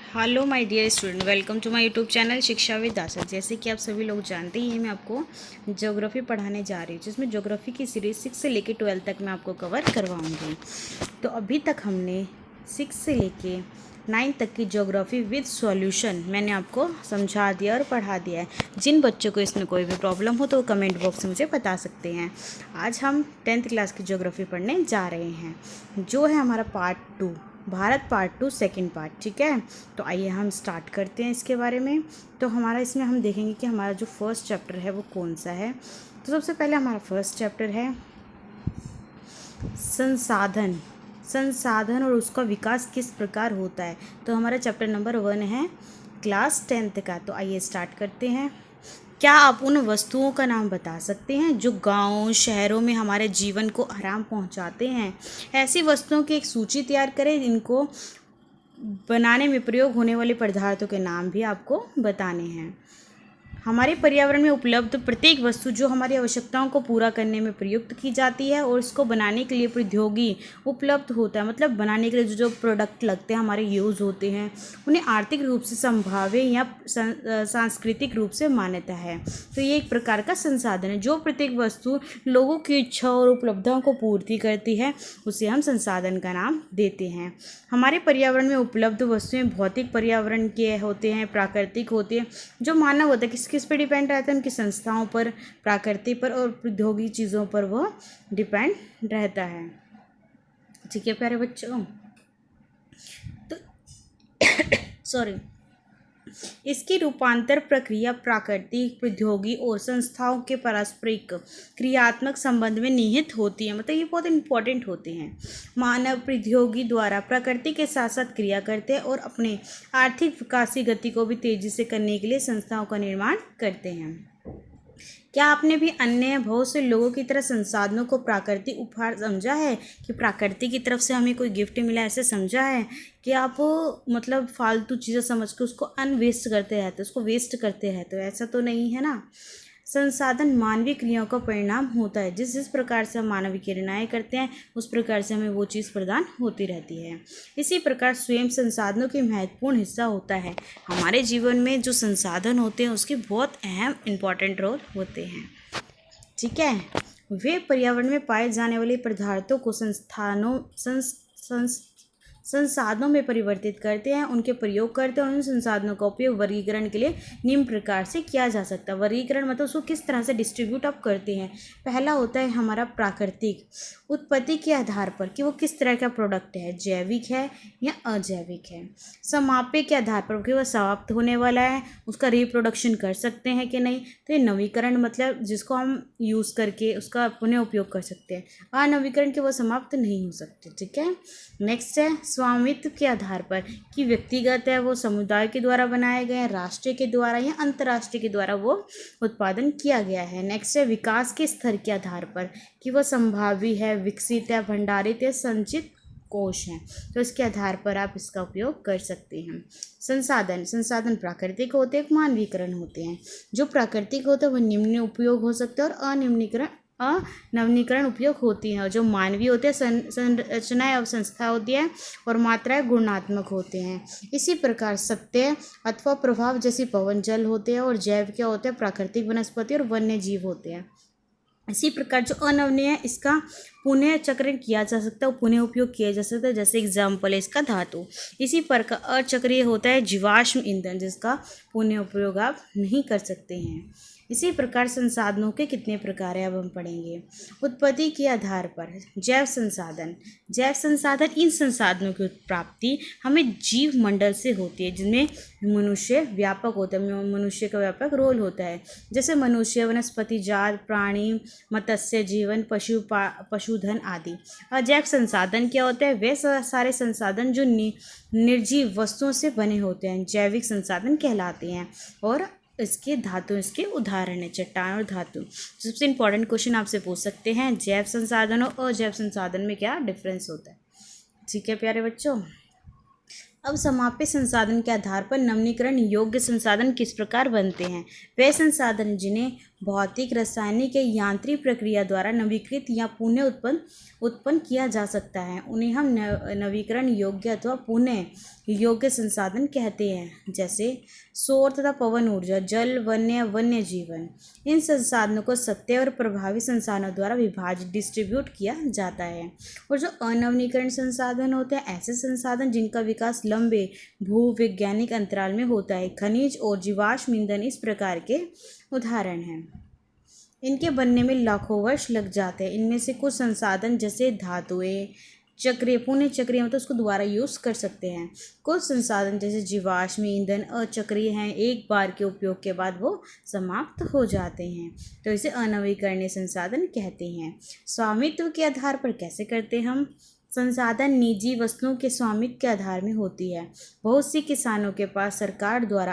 Hello my dear student, welcome to my YouTube channel Shiksha with Asha. जैसे कि आप सभी लोग जानते हैं, मैं आपको ज्योग्राफी पढ़ाने जा रही हूँ, जिसमें ज्योग्राफी की सीरीज 6 से लेकर 12 तक मैं आपको कवर करवाऊंगी। तो अभी तक हमने 6 से लेके 9 तक की ज्योग्राफी विद सॉल्यूशन मैंने आपको समझा दिया और पढ़ा दिया है। जिन बच्चों को इसमें कोई भी प्रॉब्लम हो तो वो कमेंट बॉक्स में मुझे बता सकते हैं। आज हम 10th क्लास की ज्योग्राफी पढ़ने जा रहे हैं, जो है हमारा part 2, Bharat part 2 second part. ठीक है, तो आइए हम स्टार्ट करते हैं इसके बारे में। तो हमारा इसमें हम देखेंगे कि हमारा जो फर्स्ट चैप्टर है वो कौन सा है। तो सबसे पहले हमारा फर्स्ट चैप्टर है संसाधन। संसाधन और उसका विकास किस प्रकार होता है। तो हमारा चैप्टर नंबर 1 है क्लास 10th का। तो आइए स्टार्ट करते हैं। क्या आप उन वस्तुओं का नाम बता सकते हैं जो गांवों शहरों में हमारे जीवन को आराम पहुंचाते हैं। ऐसी वस्तुओं की एक सूची तैयार करें। इनको बनाने में प्रयोग होने वाले पदार्थों के नाम भी आपको बताने हैं। हमारे पर्यावरण में उपलब्ध प्रत्येक वस्तु जो हमारी आवश्यकताओं को पूरा करने में प्रयुक्त की जाती है और इसको बनाने के लिए प्रौद्योगिकी उपलब्ध होता है, मतलब बनाने के लिए जो प्रोडक्ट लगते हैं हमारे यूज़ होते हैं, उन्हें आर्थिक रूप से संभाव्य या सांस्कृतिक रूप से मान्यता है। तो ये एक प्रकार का संसाधन है। जो प्रत्येक वस्तु लोगों की इच्छा और उपलब्धियों को पूर्ति करती है, उसे हम संसाधन का नाम देते हैं। हमारे पर्यावरण में उपलब्ध वस्तुएं भौतिक पर्यावरण के होते हैं, प्राकृतिक होते हैं। जो मानव होता है किस पे डिपेंड रहता है, उनकी संस्थाओं पर, प्रकृति पर और प्रौद्योगिकी चीज़ों पर वह डिपेंड रहता है। ठीक है प्यारे बच्चों, तो सॉरी, इसकी रूपांतर प्रक्रिया प्राकृतिक, प्रौद्योगिकी और संस्थाओं के पारस्परिक क्रियात्मक संबंध में निहित होती है। मतलब ये बहुत इंपॉर्टेंट होते हैं। मानव प्रौद्योगिकी द्वारा प्रकृति के साथ साथ क्रिया करते हैं और अपने आर्थिक विकास की गति को भी तेजी से करने के लिए संस्थाओं का निर्माण करते हैं। क्या आपने भी अन्य बहुत से लोगों की तरह संसाधनों को प्राकृतिक उपहार समझा है कि प्रकृति की तरफ से हमें कोई गिफ्ट मिला, ऐसे समझा है कि आप मतलब फालतू चीज़ें समझ के उसको अनवेस्ट करते रहते, उसको वेस्ट करते रहते हो? ऐसा तो नहीं है ना। संसाधन मानवीय क्रियाओं का परिणाम होता है। जिस जिस प्रकार से हम मानवीय क्रियाएं करते हैं उस प्रकार से हमें वो चीज़ प्रदान होती रहती है। इसी प्रकार स्वयं संसाधनों की महत्वपूर्ण हिस्सा होता है। हमारे जीवन में जो संसाधन होते हैं उसके बहुत अहम इम्पॉर्टेंट रोल होते हैं। ठीक है, वे पर्यावरण में पाए जाने वाले पदार्थों को संसाधनों में परिवर्तित करते हैं, उनके प्रयोग करते हैं और उन संसाधनों का उपयोग वर्गीकरण के लिए निम्न प्रकार से किया जा सकता है। वर्गीकरण मतलब उसको किस तरह से डिस्ट्रीब्यूट आप करते हैं। पहला होता है हमारा प्राकृतिक, उत्पत्ति के आधार पर कि वो किस तरह का प्रोडक्ट है, जैविक है या अजैविक है। समाप्य के आधार पर कि वह समाप्त होने वाला है, उसका रिप्रोडक्शन कर सकते हैं कि नहीं। तो ये नवीकरण मतलब जिसको हम यूज़ करके उसका पुनः उपयोग कर सकते हैं। अनवीकरण के वो समाप्त नहीं हो सकते। ठीक है, नेक्स्ट है स्वामित्व के आधार पर कि व्यक्तिगत है, वो समुदाय के द्वारा बनाए गए हैं, राष्ट्र के द्वारा या अंतर्राष्ट्रीय के द्वारा वो उत्पादन किया गया है। नेक्स्ट है विकास के स्तर के आधार पर कि वह संभावी है, विकसित है, भंडारित है, संचित कोश है। तो इसके आधार पर आप इसका उपयोग कर सकते हैं। संसाधन प्राकृतिक होते हैं, मानवीकरण होते हैं। जो प्राकृतिक होते हैं वह निम्न उपयोग हो सकते हैं और अनवीनीकरण उपयोग होती हैं। और जो मानवीय होते हैं संरचनाएं और संस्था होती है और मात्राएं गुणात्मक होते हैं। इसी प्रकार सत्य अथवा प्रभाव जैसे पवन जल होते हैं और जैव क्या होते हैं, प्राकृतिक वनस्पति और वन्य जीव होते हैं। इसी प्रकार जो अनवनीय है इसका पुनः चक्रण किया जा सकता है, पुनः उपयोग किया जा सकता है। जैसे एग्जाम्पल है इसका धातु। इसी प्रकार अचक्रीय होता है जीवाश्म ईंधन, जिसका पुनः उपयोग आप नहीं कर सकते हैं। इसी प्रकार संसाधनों के कितने प्रकार हैं अब हम पढ़ेंगे। उत्पत्ति के आधार पर जैव संसाधन इन संसाधनों की प्राप्ति हमें जीव मंडल से होती है, जिनमें मनुष्य व्यापक होता है, मनुष्य का व्यापक रोल होता है। जैसे मनुष्य, वनस्पति जात, प्राणी, मत्स्य जीवन, पशुधन आदि। अजैव संसाधन क्या होते हैं, वे सारे संसाधन जो निर्जीव वस्तुओं से बने होते हैं जैविक संसाधन कहलाते हैं। और इसके धातु इसके उदाहरण है चट्टान और धातु। सबसे इंपॉर्टेंट क्वेश्चन आपसे पूछ सकते हैं, जैव संसाधन और अजैव संसाधन में क्या डिफरेंस होता है। ठीक है प्यारे बच्चों, अब समाप्य संसाधन के आधार पर नवीनीकरण योग्य संसाधन किस प्रकार बनते हैं। वे संसाधन जिन्हें भौतिक, रासायनिक या यांत्रिक प्रक्रिया द्वारा नवीकृत या पुनः उत्पन्न किया जा सकता है। उन्हें हम नवीकरण योग्य अथवा पुनः योग्य संसाधन कहते हैं, जैसे सौर तथा पवन ऊर्जा, जल, वन्य जीवन। इन संसाधनों को सत्य और प्रभावी संसाधनों द्वारा विभाजित डिस्ट्रीब्यूट किया जाता है। और जो अनवीनीकरण संसाधन होते हैं, ऐसे संसाधन जिनका विकास लंबे भूवैज्ञानिक अंतराल में होता है। खनिज और जीवाश्म ईंधन इस प्रकार के उदाहरण हैं। इनके बनने में लाखों वर्ष लग जाते हैं। इनमें से कुछ संसाधन जैसे धातुएं चक्रीय, पुनः चक्रीय मतलब उसको दोबारा यूज़ कर सकते हैं। कुछ संसाधन जैसे जीवाश्म ईंधन अचक्रीय हैं, एक बार के उपयोग के बाद वो समाप्त हो जाते हैं, तो इसे अनवीकरणीय संसाधन कहते हैं। स्वामित्व के आधार पर कैसे करते हैं हम? संसाधन निजी वस्तुओं के स्वामित्व के आधार में होती है। बहुत सी किसानों के पास सरकार द्वारा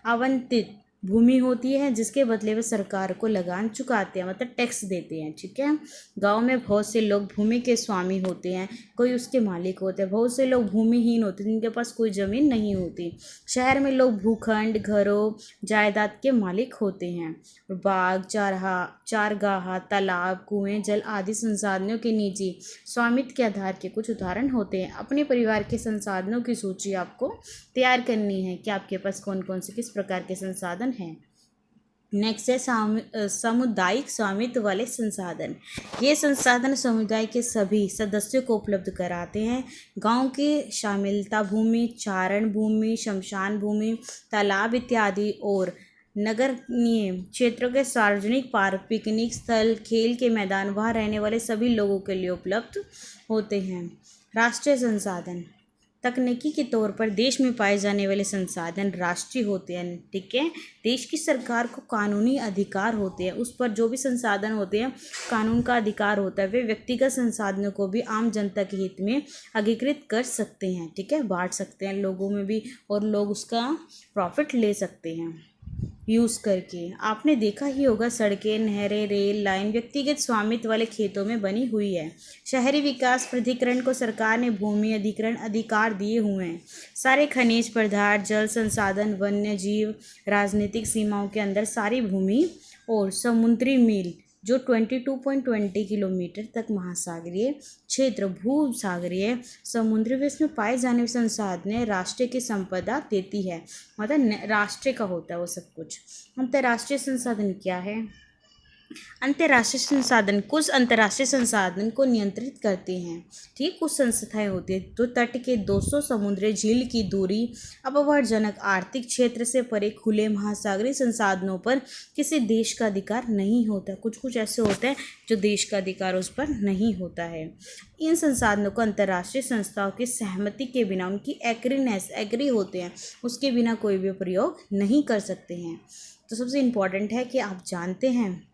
आवंटित भूमि होती है, जिसके बदले वे सरकार को लगान चुकाते हैं, मतलब टैक्स देते हैं। ठीक है। गांव में बहुत से लोग भूमि के स्वामी होते हैं, कोई उसके मालिक होते हैं। बहुत से लोग भूमिहीन होते हैं, जिनके पास कोई ज़मीन नहीं होती। शहर में लोग भूखंड, घरों, जायदाद के मालिक होते हैं। बाग, चारगाह, तालाब, कुएं, जल आदि संसाधनों के निजी स्वामित्व के आधार के कुछ उदाहरण होते हैं। अपने परिवार के संसाधनों की सूची आपको तैयार करनी है कि आपके पास कौन कौन से किस प्रकार के संसाधन हैं। नेक्स्ट है सामुदायिक स्वामित्व वाले संसाधन। ये संसाधन समुदाय के सभी सदस्यों को उपलब्ध कराते हैं। गांव की शामिलता भूमि, चारण भूमि, शमशान भूमि, तालाब इत्यादि और नगरीय क्षेत्रों के सार्वजनिक पार्क, पिकनिक स्थल, खेल के मैदान, वहाँ रहने वाले सभी लोगों के लिए उपलब्ध होते हैं। राष्ट्रीय संसाधन तकनीकी के तौर पर देश में पाए जाने वाले संसाधन राष्ट्रीय होते हैं। ठीक है। देश की सरकार को कानूनी अधिकार होते हैं, उस पर जो भी संसाधन होते हैं कानून का अधिकार होता है। वे व्यक्तिगत संसाधनों को भी आम जनता के हित में एकीकृत कर सकते हैं। ठीक है, बांट सकते हैं लोगों में भी, और लोग उसका प्रॉफिट ले सकते हैं यूज़ करके। आपने देखा ही होगा, सड़कें, नहरें, रेल लाइन व्यक्तिगत स्वामित्व वाले खेतों में बनी हुई है। शहरी विकास प्राधिकरण को सरकार ने भूमि अधिग्रहण अधिकार दिए हुए हैं। सारे खनिज पदार्थ, जल संसाधन, वन्य जीव, राजनीतिक सीमाओं के अंदर सारी भूमि और समुद्री मील जो 22.20 किलोमीटर तक महासागरीय क्षेत्र, भूसागरीय, समुद्री वेश में पाए जाने वाले संसाधन राष्ट्र की संपदा देती है, मतलब राष्ट्र का होता है वो सब कुछ। अंतर्राष्ट्रीय संसाधन क्या है? अंतर्राष्ट्रीय संसाधन कुछ अंतर्राष्ट्रीय संसाधन को नियंत्रित करते हैं। ठीक, कुछ संस्थाएं होती हैं जो तट के 200 समुद्री झील की दूरी, अपवादजनक आर्थिक क्षेत्र से परे खुले महासागरीय संसाधनों पर किसी देश का अधिकार नहीं होता। कुछ ऐसे होते हैं जो देश का अधिकार उस पर नहीं होता है। इन संसाधनों को अंतर्राष्ट्रीय संस्थाओं की सहमति के बिना, उनकी एग्री होते हैं, उसके बिना कोई भी प्रयोग नहीं कर सकते हैं। तो सबसे इम्पॉर्टेंट है कि आप जानते हैं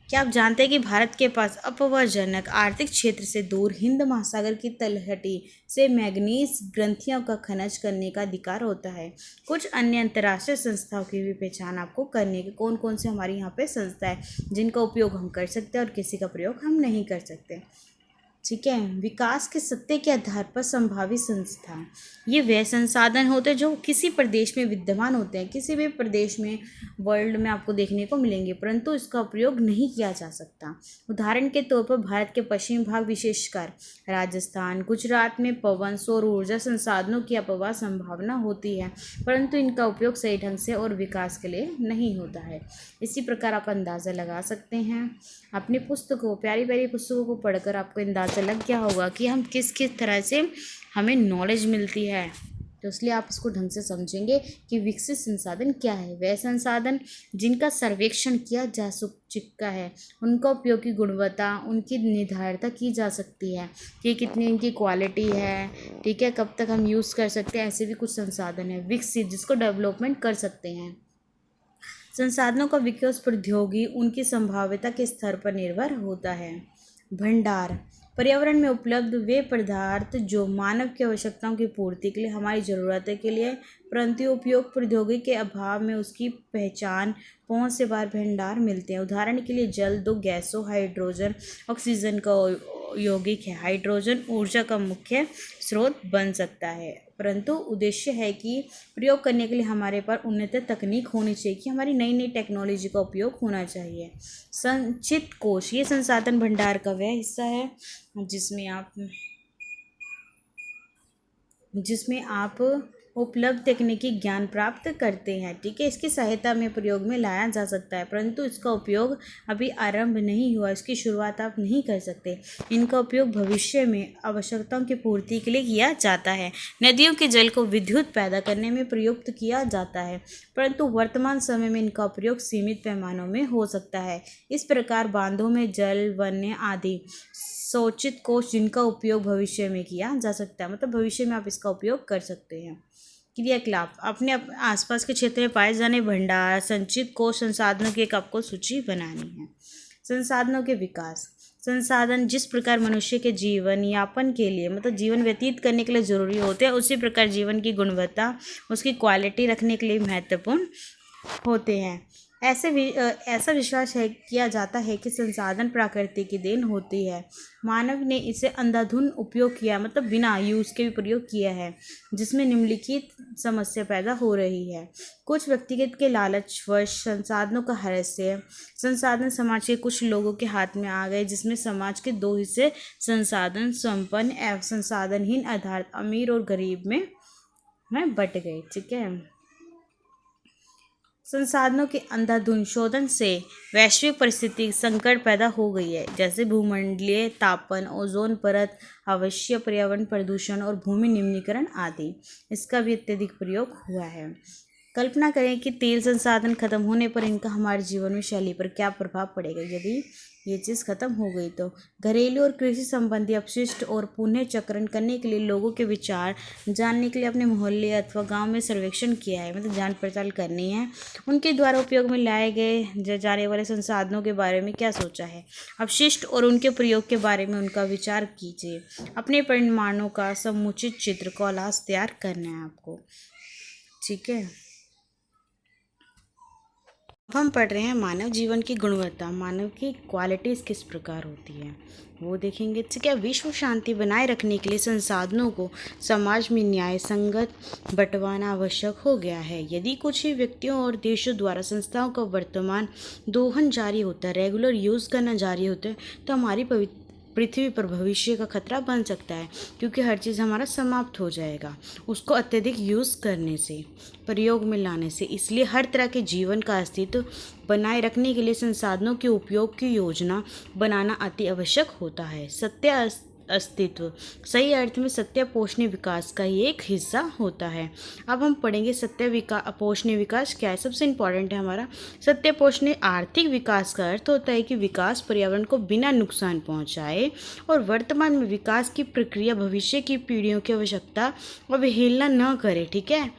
कि भारत के पास अपवादजनक आर्थिक क्षेत्र से दूर हिंद महासागर की तलहटी से मैग्नीज ग्रंथियों का खनन करने का अधिकार होता है। कुछ अन्य अंतर्राष्ट्रीय संस्थाओं की भी पहचान आपको करने की, कौन कौन से हमारे यहाँ पे संस्था है जिनका उपयोग हम कर सकते हैं और किसी का प्रयोग हम नहीं कर सकते। ठीक है। विकास के सत्य के आधार पर संभावित संस्था, ये वह संसाधन होते हैं जो किसी प्रदेश में विद्यमान होते हैं, किसी भी प्रदेश में वर्ल्ड में आपको देखने को मिलेंगे, परंतु इसका प्रयोग नहीं किया जा सकता। उदाहरण के तौर पर भारत के पश्चिमी भाग, विशेषकर राजस्थान, गुजरात में पवन, सौर ऊर्जा संसाधनों की अपार संभावना होती है, परंतु इनका उपयोग सही ढंग से और विकास के लिए नहीं होता है। इसी प्रकार आप अंदाज़ा लगा सकते हैं। अपनी पुस्तकों, प्यारी प्यारी पुस्तकों को पढ़कर आपको अंदाज़ा लग गया होगा कि हम किस किस तरह से हमें नॉलेज मिलती है, तो इसलिए आप इसको ढंग से समझेंगे कि विकसित संसाधन क्या है। वह संसाधन जिनका सर्वेक्षण किया जा चुका है, उनका उपयोग की गुणवत्ता, उनकी निर्धारिता की जा सकती है कि कितनी इनकी क्वालिटी है, ठीक है, कब तक हम यूज़ कर सकते हैं। ऐसे भी कुछ संसाधन है विकसित जिसको डेवलपमेंट कर सकते हैं। संसाधनों का विकास प्रौद्योगिकी उनकी संभाव्यता के स्तर पर निर्भर होता है। भंडार, पर्यावरण में उपलब्ध वे पदार्थ जो मानव की आवश्यकताओं की पूर्ति के लिए, हमारी ज़रूरतों के लिए, परंतु उपयोग प्रौद्योगिकी के अभाव में उसकी पहुंच से बाहर भंडार मिलते हैं। उदाहरण के लिए जल, दो गैसों, हाइड्रोजन, ऑक्सीजन का यौगिक है। हाइड्रोजन ऊर्जा का मुख्य स्रोत बन सकता है, परंतु उद्देश्य है कि प्रयोग करने के लिए हमारे पास उन्नत तकनीक होनी चाहिए, कि हमारी नई नई टेक्नोलॉजी का उपयोग होना चाहिए। संचित कोश ये संसाधन भंडार का वह हिस्सा है जिसमें आप उपलब्ध तकनीकी ज्ञान प्राप्त करते हैं। ठीक है, इसकी सहायता में प्रयोग में लाया जा सकता है, परंतु इसका उपयोग अभी आरंभ नहीं हुआ, इसकी शुरुआत आप नहीं कर सकते। इनका उपयोग भविष्य में आवश्यकताओं की पूर्ति के लिए किया जाता है। नदियों के जल को विद्युत पैदा करने में प्रयुक्त किया जाता है, परंतु वर्तमान समय में इनका प्रयोग सीमित पैमानों में हो सकता है। इस प्रकार बांधों में जल, वन्य आदि संचित कोश जिनका उपयोग भविष्य में किया जा सकता है, मतलब भविष्य में आप इसका उपयोग कर सकते हैं। क्रियाकलाप अपने आसपास के क्षेत्र में पाए जाने भंडार, संचित कोश संसाधनों की एक आपको सूची बनानी है। संसाधनों के विकास संसाधन जिस प्रकार मनुष्य के जीवन यापन के लिए, मतलब जीवन व्यतीत करने के लिए जरूरी होते हैं, उसी प्रकार जीवन की गुणवत्ता, उसकी क्वालिटी रखने के लिए महत्वपूर्ण होते हैं। ऐसा विश्वास किया जाता है कि संसाधन प्रकृति की देन होती है। मानव ने इसे अंधाधुंध उपयोग किया, मतलब बिना यूज के भी प्रयोग किया है, जिसमें निम्नलिखित समस्या पैदा हो रही है। कुछ व्यक्तिगत के लालचवश संसाधनों का हरस्य संसाधन समाज के कुछ लोगों के हाथ में आ गए, जिसमें समाज के दो हिस्से संसाधन संपन्न एवं संसाधनहीन अर्थात अमीर और गरीब में बट गए। ठीक है, संसाधनों के अंधाधुंध शोधन से वैश्विक परिस्थिति संकट पैदा हो गई है, जैसे भूमंडलीय तापन, ओजोन परत, अवश्य पर्यावरण प्रदूषण और भूमि निम्नीकरण आदि। इसका भी अत्यधिक प्रयोग हुआ है। कल्पना करें कि तेल संसाधन खत्म होने पर इनका हमारे जीवन में शैली पर क्या प्रभाव पड़ेगा। यदि ये चीज़ खत्म हो गई तो घरेलू और कृषि संबंधी अपशिष्ट और पुनः चक्रण करने के लिए लोगों के विचार जानने के लिए अपने मोहल्ले अथवा गांव में सर्वेक्षण किया है, मतलब जांच पड़ताल करनी है। उनके द्वारा उपयोग में लाए गए जाने वाले संसाधनों के बारे में क्या सोचा है, अपशिष्ट और उनके प्रयोग के बारे में उनका विचार कीजिए। अपने परिमाणों का समुचित चित्र कॉलास तैयार करना है आपको। ठीक है, अब हम पढ़ रहे हैं मानव जीवन की गुणवत्ता, मानव की क्वालिटीज़ किस प्रकार होती है वो देखेंगे। ठीक है, विश्व शांति बनाए रखने के लिए संसाधनों को समाज में न्याय संगत बंटवाना आवश्यक हो गया है। यदि कुछ ही व्यक्तियों और देशों द्वारा संस्थाओं का वर्तमान दोहन जारी होता है, रेगुलर यूज़ करना जारी होता है, तो हमारी पृथ्वी पर भविष्य का खतरा बन सकता है, क्योंकि हर चीज़ हमारा समाप्त हो जाएगा उसको अत्यधिक यूज़ करने से, प्रयोग में लाने से। इसलिए हर तरह के जीवन का अस्तित्व बनाए रखने के लिए संसाधनों के उपयोग की योजना बनाना अति आवश्यक होता है। सत्य अस्तित्व सही अर्थ में सत्य पोषणीय विकास का ही एक हिस्सा होता है। अब हम पढ़ेंगे सत्य पोषणीय विकास क्या है। सबसे इम्पॉर्टेंट है हमारा सत्य पोषणीय आर्थिक विकास का अर्थ होता है कि विकास पर्यावरण को बिना नुकसान पहुंचाए और वर्तमान में विकास की प्रक्रिया भविष्य की पीढ़ियों की आवश्यकता अवहेलना न करे। ठीक है,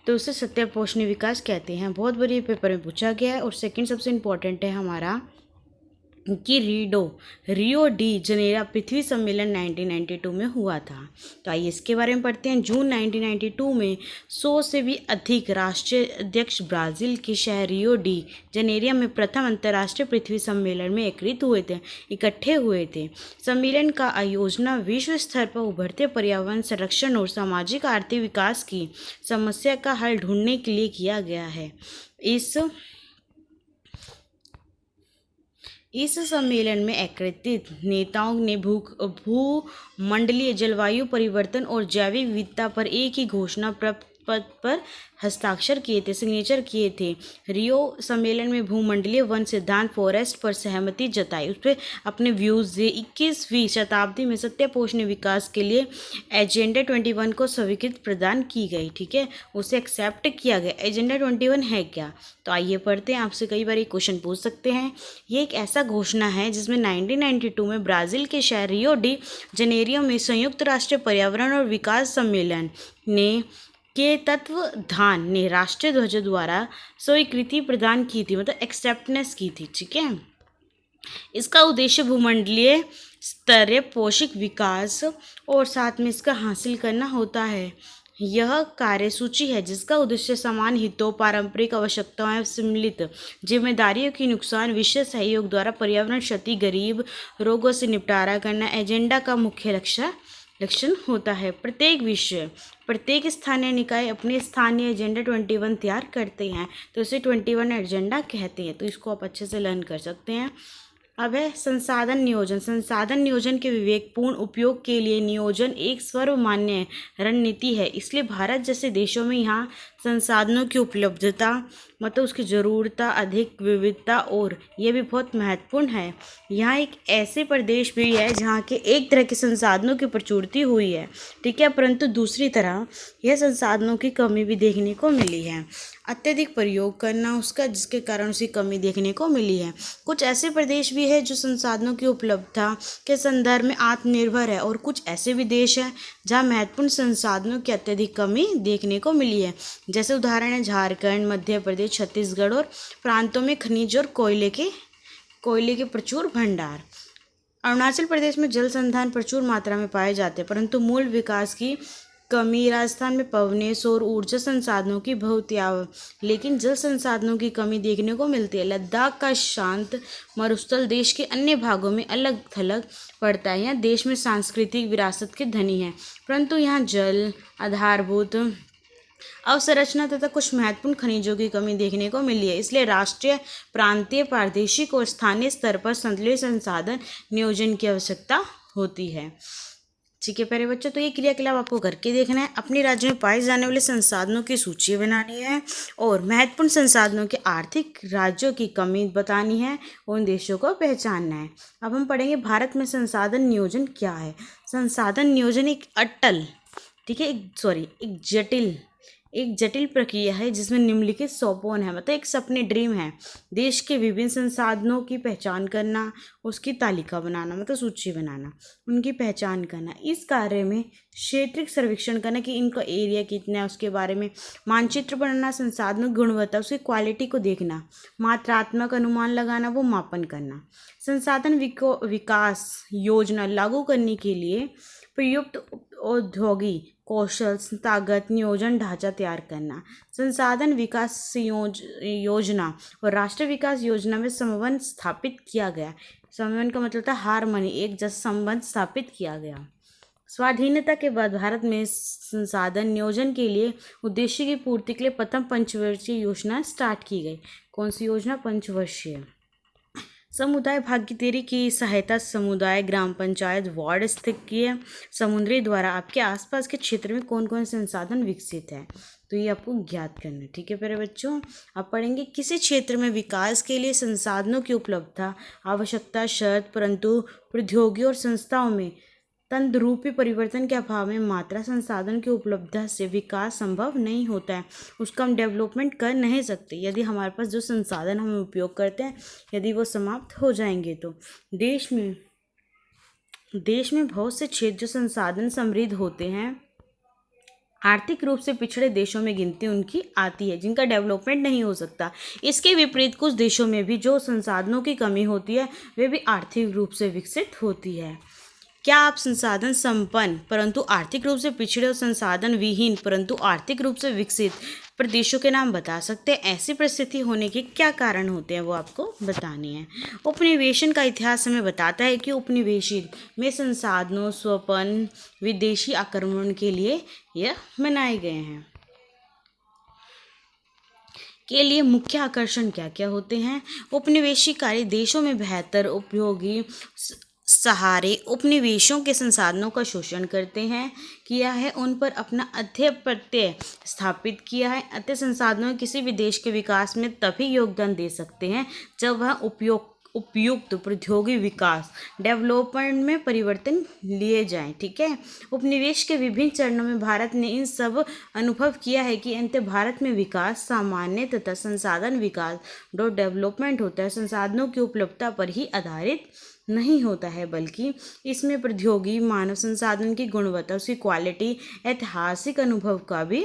तो उसे सत्य पोषणीय विकास कहते हैं। बहुत बार ये पेपर में पूछा गया है। और सेकंड सबसे इम्पॉर्टेंट है हमारा कि रियो डी जनेरा पृथ्वी सम्मेलन 1992 में हुआ था। तो आइए इसके बारे में पढ़ते हैं। जून 1992 में 100 से भी अधिक राष्ट्रीय अध्यक्ष ब्राज़ील के शहर रियो डी जनेरिया में प्रथम अंतर्राष्ट्रीय पृथ्वी सम्मेलन में इकट्ठे हुए थे। सम्मेलन का आयोजना विश्व स्तर पर उभरते पर्यावरण संरक्षण और सामाजिक आर्थिक विकास की समस्या का हल ढूंढने के लिए किया गया है। इस सम्मेलन में एकत्रित नेताओं ने भूमंडलीय जलवायु परिवर्तन और जैविक विविधता पर एक ही घोषणा पत्र पर हस्ताक्षर किए थे, सिग्नेचर किए थे। रियो सम्मेलन में भूमंडलीय वन सिद्धांत फॉरेस्ट पर सहमति जताई, उस पर अपने व्यूज़ दिए। 21वीं शताब्दी में सत्य पोषणीय विकास के लिए एजेंडा 21 को स्वीकृति प्रदान की गई। ठीक है, उसे एक्सेप्ट किया गया। एजेंडा 21 है क्या, तो आइए पढ़ते हैं। आपसे कई बार ये क्वेश्चन पूछ सकते हैं। ये एक ऐसा घोषणा है जिसमें 1992 में ब्राज़ील के शहर रियो डी जनेरियो में संयुक्त राष्ट्र पर्यावरण और विकास सम्मेलन के तत्वाधान ने राष्ट्रीय ध्वज द्वारा स्वीकृति प्रदान की थी, मतलब एक्सेप्टेंस की थी। ठीक है, इसका उद्देश्य भूमंडलीय स्तरीय पोषक विकास और साथ में इसका हासिल करना होता है। यह कार्यसूची है जिसका उद्देश्य समान हितों, पारंपरिक आवश्यकताओं एवं सम्मिलित जिम्मेदारियों की नुकसान विषय सहयोग द्वारा पर्यावरण क्षति, गरीब रोगों से निपटारा करना एजेंडा का मुख्य लक्षण होता है। प्रत्येक स्थानीय निकाय अपने स्थानीय एजेंडा 21 तैयार करते हैं, तो इसे 21 एजेंडा कहते हैं। तो इसको आप अच्छे से लर्न कर सकते हैं। अब है संसाधन नियोजन के विवेकपूर्ण उपयोग के लिए नियोजन एक सर्वमान्य रणनीति है। इसलिए भारत जैसे देशों में यहाँ संसाधनों की उपलब्धता मतलब उसकी ज़रूरता, अधिक विविधता और ये भी बहुत महत्वपूर्ण है। यहाँ एक ऐसे प्रदेश भी है जहाँ के एक तरह के संसाधनों की प्रचुरता हुई है, ठीक है, परंतु दूसरी तरह यह संसाधनों की कमी भी देखने को मिली है। अत्यधिक प्रयोग करना उसका, जिसके कारण उसकी कमी देखने को मिली है। कुछ ऐसे प्रदेश भी है जो संसाधनों की उपलब्धता के संदर्भ में आत्मनिर्भर है और कुछ ऐसे भी देश हैं जहाँ महत्वपूर्ण संसाधनों की अत्यधिक कमी देखने को मिली है। जैसे उदाहरण है झारखंड, मध्य प्रदेश, छत्तीसगढ़ और प्रांतों में खनिज और कोयले के प्रचुर भंडार। अरुणाचल प्रदेश में जल संसाधन प्रचुर मात्रा में पाए जाते हैं, परंतु मूल विकास की कमी। राजस्थान में पवने, सौर ऊर्जा संसाधनों की बहुत लेकिन जल संसाधनों की कमी देखने को मिलती है। लद्दाख का शांत मरुस्थल देश के अन्य भागों में अलग थलग पड़ता है। यहाँ देश में सांस्कृतिक विरासत के धनी है, परंतु यहाँ जल, आधारभूत अवसंरचना तथा कुछ महत्वपूर्ण खनिजों की कमी देखने को मिली है। इसलिए राष्ट्रीय, प्रांतीय, प्रादेशिक और स्थानीय स्तर पर संतुलित संसाधन नियोजन की आवश्यकता होती है। ठीक है प्यारे बच्चों, तो ये क्रियाकलाप आपको करके देखना है। अपने राज्य में पाए जाने वाले संसाधनों की सूची बनानी है और महत्वपूर्ण संसाधनों के आर्थिक राज्यों की कमी बतानी है, उन देशों को पहचानना है। अब हम पढ़ेंगे भारत में संसाधन नियोजन क्या है। संसाधन नियोजन एक अटल, ठीक है, एक जटिल प्रक्रिया है जिसमें निम्नलिखित सोपान है, मतलब एक सपने ड्रीम है। देश के विभिन्न संसाधनों की पहचान करना, उसकी तालिका बनाना मतलब सूची बनाना, उनकी पहचान करना। इस कार्य में क्षेत्रीय सर्वेक्षण करना कि इनका एरिया कितना है उसके बारे में, मानचित्र बनाना, संसाधनों की गुणवत्ता उसकी क्वालिटी को देखना, मात्रात्मक अनुमान लगाना, वो मापन करना। संसाधन विकास योजना लागू करने के लिए प्रयुक्त औद्योगिक कौशल, ताकत, नियोजन ढांचा तैयार करना। संसाधन विकास योजना और राष्ट्रीय विकास योजना में समन्वय स्थापित किया गया। समन्वय का मतलब था हारमोनी, एक जैसा संबंध स्थापित किया गया। स्वाधीनता के बाद भारत में संसाधन नियोजन के लिए उद्देश्य की पूर्ति के लिए प्रथम पंचवर्षीय योजना स्टार्ट की गई। कौन सी योजना? पंचवर्षीय। समुदाय भागीदारी की सहायता समुदाय, ग्राम पंचायत, वार्ड स्तरीय समुदाय द्वारा आपके आसपास के क्षेत्र में कौन कौन संसाधन विकसित है, तो ये आपको ज्ञात करना है। ठीक है प्यारे बच्चों, आप पढ़ेंगे किसी क्षेत्र में विकास के लिए संसाधनों की उपलब्धता, आवश्यकता, शर्त, परंतु प्रौद्योगिकी और संस्थाओं में तंदरूपी परिवर्तन के अभाव में मात्रा संसाधन की उपलब्धता से विकास संभव नहीं होता है, उसका हम डेवलपमेंट कर नहीं सकते। यदि हमारे पास जो संसाधन हम उपयोग करते हैं यदि वो समाप्त हो जाएंगे तो देश में बहुत से क्षेत्र जो संसाधन समृद्ध होते हैं, आर्थिक रूप से पिछड़े देशों में गिनती उनकी आती है, जिनका डेवलपमेंट नहीं हो सकता। इसके विपरीत कुछ देशों में भी जो संसाधनों की कमी होती है वे भी आर्थिक रूप से विकसित होती है। क्या आप संसाधन संपन्न परंतु आर्थिक रूप से पिछड़े और संसाधन विहीन परंतु आर्थिक रूप से विकसित प्रदेशों के नाम बता सकते हैं? ऐसी परिस्थिति होने के क्या कारण होते हैं वो आपको बताने हैं। उपनिवेशन का इतिहास हमें बताता है कि उपनिवेशित में संसाधनों स्वपन विदेशी आक्रमण के लिए यह बनाए गए हैं। के लिए मुख्य आकर्षण क्या क्या होते हैं? उपनिवेशकारी देशों में बेहतर उपयोगी सहारे उपनिवेशों के संसाधनों का शोषण करते हैं किया है, उन पर अपना आधिपत्य स्थापित किया है। अतः संसाधनों किसी भी देश के विकास में तभी योगदान दे सकते हैं जब वह उपयुक्त प्रौद्योगिकी विकास डेवलपमेंट में परिवर्तन लिए जाएं। ठीक है, उपनिवेश के विभिन्न चरणों में भारत ने इन सब अनुभव किया है कि अंत भारत में विकास सामान्य तथा संसाधन विकास जो डेवलपमेंट होता है संसाधनों की उपलब्धता पर ही आधारित नहीं होता है, बल्कि इसमें प्रौद्योगिकी, मानव संसाधन की गुणवत्ता, उसकी क्वालिटी, ऐतिहासिक अनुभव का भी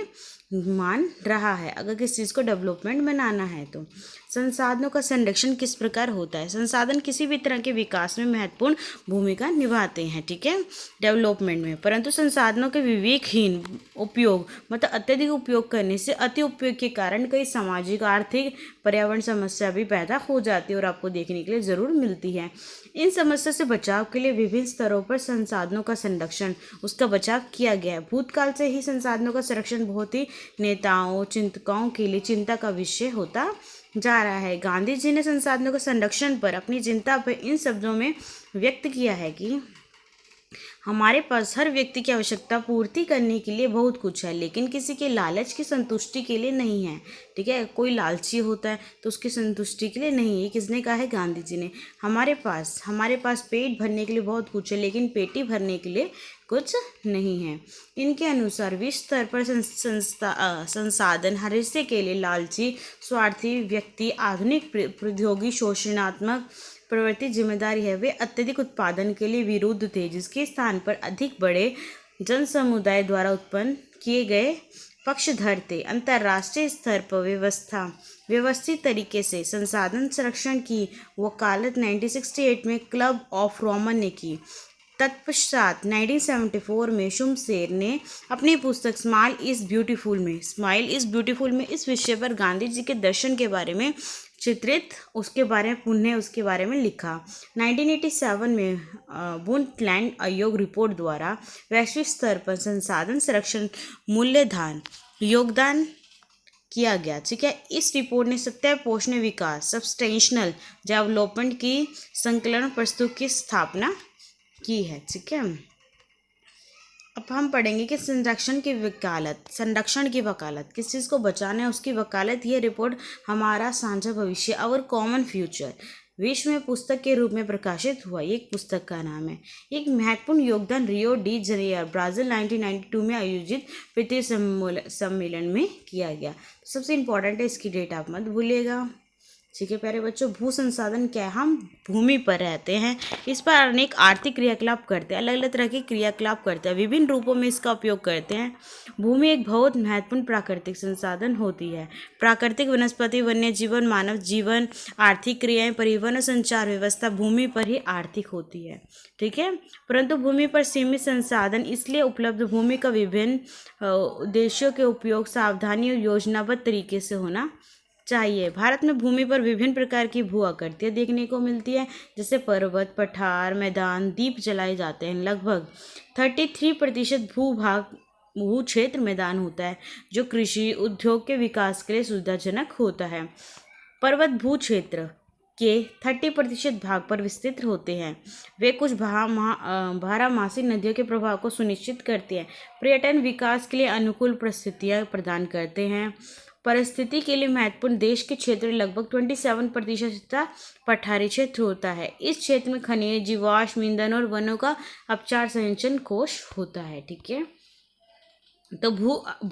मान रहा है अगर किसी चीज़ को डेवलपमेंट बनाना है तो। संसाधनों का संरक्षण किस प्रकार होता है? संसाधन किसी भी तरह के विकास में महत्वपूर्ण भूमिका निभाते हैं, ठीक है, डेवलपमेंट में, परंतु संसाधनों के विवेकहीन उपयोग मतलब अत्यधिक उपयोग करने से अति उपयोग के कारण कई सामाजिक, आर्थिक, पर्यावरण समस्या भी पैदा हो जाती है और आपको देखने के लिए ज़रूर मिलती है। इन समस्या से बचाव के लिए विभिन्न स्तरों पर संसाधनों का संरक्षण, उसका बचाव किया गया है। भूतकाल से ही संसाधनों का संरक्षण बहुत ही नेताओं, चिंतकों के लिए चिंता का विषय होता जा रहा है। गांधी जी ने संसाधनों के संरक्षण पर अपनी चिंता पर इन शब्दों में व्यक्त किया है कि हमारे पास हर व्यक्ति की आवश्यकता पूर्ति करने के लिए बहुत कुछ है, लेकिन किसी के लालच की संतुष्टि के लिए नहीं है, ठीक है। कोई लालची होता है तो उसकी संतुष्टि के लिए नहीं है। किसने कहा है? गांधी जी ने। हमारे पास पेट भरने के लिए बहुत कुछ है, लेकिन पेटी भरने के लिए कुछ नहीं है। इनके अनुसार विश्व स्तर पर संसाधन हर हिस्से के लिए लालची, स्वार्थी व्यक्ति, आधुनिक प्रौद्योगिकी, शोषणात्मक प्रवृत्ति जिम्मेदारी है। वे अत्यधिक उत्पादन के लिए विरुद्ध थे, जिसके स्थान पर अधिक बड़े जन समुदाय द्वारा उत्पन्न किए गए पक्षधर थे। अंतर्राष्ट्रीय स्तर पर व्यवस्थित तरीके से संसाधन संरक्षण की वकालत 1968 में क्लब ऑफ रोमन ने की। तत्पश्चात 1974 में शुमशेर ने अपनी पुस्तक स्माइल इज़ ब्यूटीफुल में इस विषय पर गांधी जी के दर्शन के बारे में चित्रित उसके बारे में लिखा। 1987 में ब्रुंडटलैंड आयोग रिपोर्ट द्वारा वैश्विक स्तर पर संसाधन संरक्षण मूल्यवान योगदान किया गया, ठीक है। इस रिपोर्ट ने सत्य पोषण विकास सब्सटेंशनल डेवलपमेंट की संकलन प्रस्तुत की स्थापना की है, ठीक है। अब हम पढ़ेंगे कि संरक्षण की वकालत किस चीज़ को बचाना है, उसकी वकालत। ये रिपोर्ट हमारा साझा भविष्य और कॉमन फ्यूचर विश्व में पुस्तक के रूप में प्रकाशित हुआ। एक पुस्तक का नाम है। एक महत्वपूर्ण योगदान रियो डी जनेरियो ब्राज़ील 1992 में आयोजित वित्तीय सम्मेलन में किया गया। सबसे इम्पोर्टेंट है, इसकी डेट आप मत भूलिएगा, ठीक है प्यारे बच्चों। भू संसाधन क्या है? हम भूमि पर रहते हैं, इस पर अनेक आर्थिक क्रियाकलाप करते हैं, अलग अलग तरह के क्रियाकलाप करते हैं, विभिन्न रूपों में इसका उपयोग करते हैं। भूमि एक बहुत महत्वपूर्ण प्राकृतिक संसाधन होती है। प्राकृतिक वनस्पति, वन्य जीवन, मानव जीवन, आर्थिक क्रियाएं, परिवहन और संचार व्यवस्था भूमि पर ही आर्थिक होती है, ठीक है। परंतु भूमि पर सीमित संसाधन इसलिए उपलब्ध भूमि का विभिन्न उद्देश्यों के उपयोग सावधानी और योजनाबद्ध तरीके से होना चाहिए। भारत में भूमि पर विभिन्न प्रकार की भू आकृतियाँ देखने को मिलती है, जैसे पर्वत, पठार, मैदान, द्वीप जलाए जाते हैं। लगभग 33% भू क्षेत्र मैदान होता है, जो कृषि उद्योग के विकास के लिए सुविधाजनक होता है। पर्वत भू क्षेत्र के 30% भाग पर विस्तृत होते हैं। वे कुछ बारहमासी नदियों के प्रभाव को सुनिश्चित करते हैं। पर्यटन विकास के लिए अनुकूल परिस्थितियाँ प्रदान करते हैं। परिस्थिति के लिए महत्वपूर्ण देश के क्षेत्र लगभग 27% पठारी क्षेत्र होता है। इस क्षेत्र में खनिज, जीवाश्म ईंधन और वनों का अपचार संचयन कोष होता है, ठीक है। तो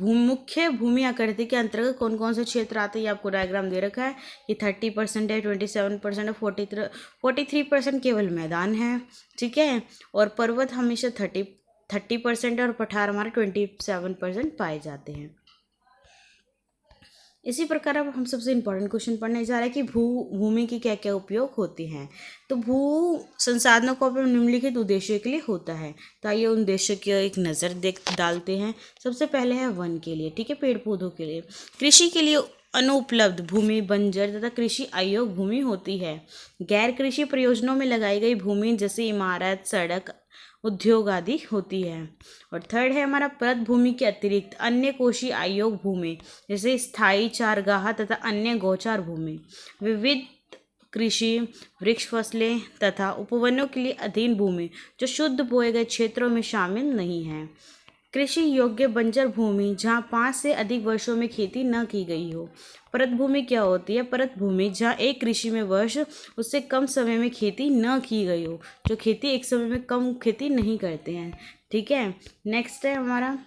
मुख्य भूमि आकृति के अंतर्गत कौन कौन से क्षेत्र आते हैं, ये आपको डायग्राम दे रखा है। ये 30% है, 27% है, 43% केवल मैदान है, ठीक है। और पर्वत हमेशा 30% है और पठार हमारे 27% पाए जाते हैं। इसी प्रकार अब हम सबसे इम्पोर्टेंट क्वेश्चन पढ़ने जा रहे हैं कि भूमि की क्या क्या उपयोग होते हैं। तो भू संसाधनों का उपयोग निम्नलिखित उद्देश्यों के लिए होता है। तो आइए उन उद्देश्यों की एक नज़र डालते हैं। सबसे पहले है वन के लिए, ठीक है, पेड़ पौधों के लिए। कृषि के लिए अनुपलब्ध भूमि बंजर तथा कृषि अयोग्य भूमि होती है। गैर कृषि प्रयोजनों में लगाई गई भूमि जैसे इमारत, सड़क, उद्योग आदि होती है। और थर्ड है हमारा परत भूमि के अतिरिक्त अन्य कोशी अयोग्य भूमि जैसे स्थायी चारगाह तथा अन्य गोचर भूमि, विविध कृषि, वृक्ष, फसलें तथा उपवनों के लिए अधीन भूमि जो शुद्ध बोए गए क्षेत्रों में शामिल नहीं है। कृषि योग्य बंजर भूमि जहाँ 5 से अधिक वर्षों में खेती न की गई हो। परत भूमि क्या होती है? परत भूमि जहाँ एक कृषि में वर्ष उससे कम समय में खेती न की गई हो, जो खेती एक समय में कम खेती नहीं करते हैं, ठीक है। नेक्स्ट है हमारा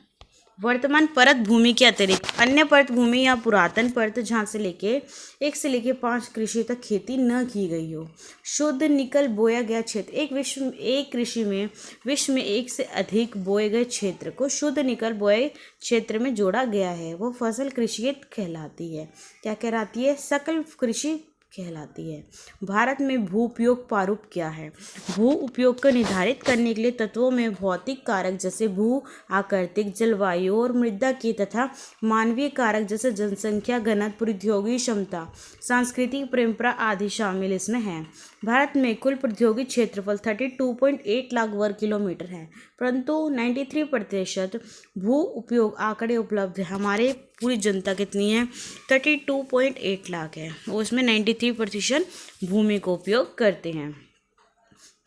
वर्तमान परत भूमि के अतिरिक्त अन्य परत भूमि या पुरातन परत जहाँ से लेके 1 से लेके 5 कृषि तक खेती न की गई हो। शुद्ध निकल बोया गया क्षेत्र एक कृषि में विश्व में 1 से अधिक बोए गए क्षेत्र को शुद्ध निकल बोए क्षेत्र में जोड़ा गया है। वो फसल कृषि कहलाती है। क्या कहलाती है? सकल कृषि कहलाती है। भारत में भू उपयोग प्रारूप क्या है? भू उपयोग को निर्धारित करने के लिए तत्वों में भौतिक कारक जैसे भू आकृतिक, जलवायु और मृदा के तथा मानवीय कारक जैसे जनसंख्या, घनत्व, प्रौद्योगिकी क्षमता, सांस्कृतिक परंपरा आदि शामिल इसमें हैं। भारत में कुल प्रौद्योगिक क्षेत्रफल 32.8 लाख वर्ग किलोमीटर है, परंतु 93% भू उपयोग आंकड़े उपलब्ध है। हमारे पूरी जनता कितनी है? 32.8 लाख है, वो इसमें 93% भूमि को उपयोग करते हैं।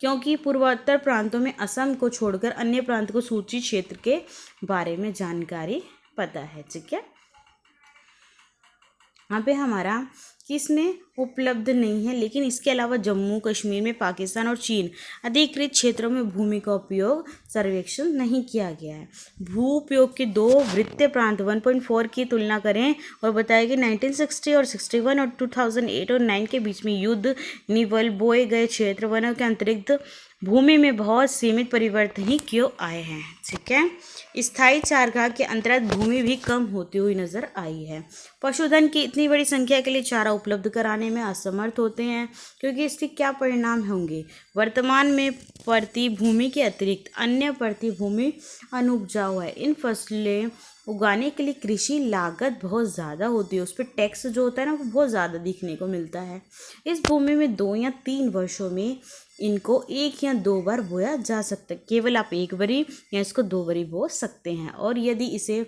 क्योंकि पूर्वोत्तर प्रांतों में असम को छोड़कर अन्य प्रांत को सूची क्षेत्र के बारे में जानकारी पता है। ठीक है, यहाँ पे हमारा किसमें उपलब्ध नहीं है, लेकिन इसके अलावा जम्मू कश्मीर में, पाकिस्तान और चीन अधिकृत क्षेत्रों में भूमि का उपयोग सर्वेक्षण नहीं किया गया है। भू उपयोग के 2 वृत्तीय प्रांत 1.4 की तुलना करें और बताया कि 1960 और 61 और 2008 और 9 के बीच में युद्ध निवल बोए गए क्षेत्र वनों के अंतरिक्त भूमि में बहुत सीमित परिवर्तन ही क्यों आए हैं। ठीक है, स्थायी चारागाह के अंतर्गत भूमि भी कम होती हुई नजर आई है। पशुधन की इतनी बड़ी संख्या के लिए चारा उपलब्ध कराने में असमर्थ होते हैं, क्योंकि इसके क्या परिणाम होंगे? वर्तमान में परती भूमि के अतिरिक्त अन्य परती भूमि अनुपजाऊ है। इन फसलें उगाने के लिए कृषि लागत बहुत ज़्यादा होती है, उस पर टैक्स जो होता है ना वो बहुत ज़्यादा दिखने को मिलता है। इस भूमि में 2 या 3 वर्षों में इनको 1 या 2 बार बोया जा सकता है। केवल आप 1 बारी या इसको 2 बारी बो सकते हैं, और यदि इसे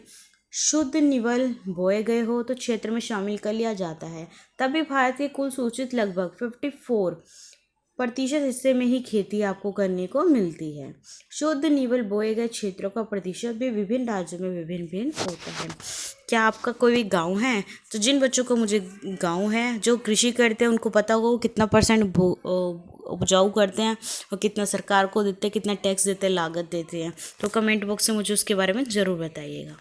शुद्ध निवल बोए गए हो तो क्षेत्र में शामिल कर लिया जाता है। तभी भारत के कुल सूचित लगभग 54% हिस्से में ही खेती आपको करने को मिलती है। शुद्ध निवल बोए गए क्षेत्रों का प्रतिशत भी विभिन्न राज्यों में विभिन्न होता है। क्या आपका कोई भी गांव है? तो जिन बच्चों को मुझे गांव है जो कृषि करते हैं उनको पता होगा वो कितना % उपजाऊ करते हैं और कितना सरकार को देते हैं, कितना टैक्स देते हैं, लागत देते हैं। तो कमेंट बॉक्स में मुझे उसके बारे में ज़रूर बताइएगा।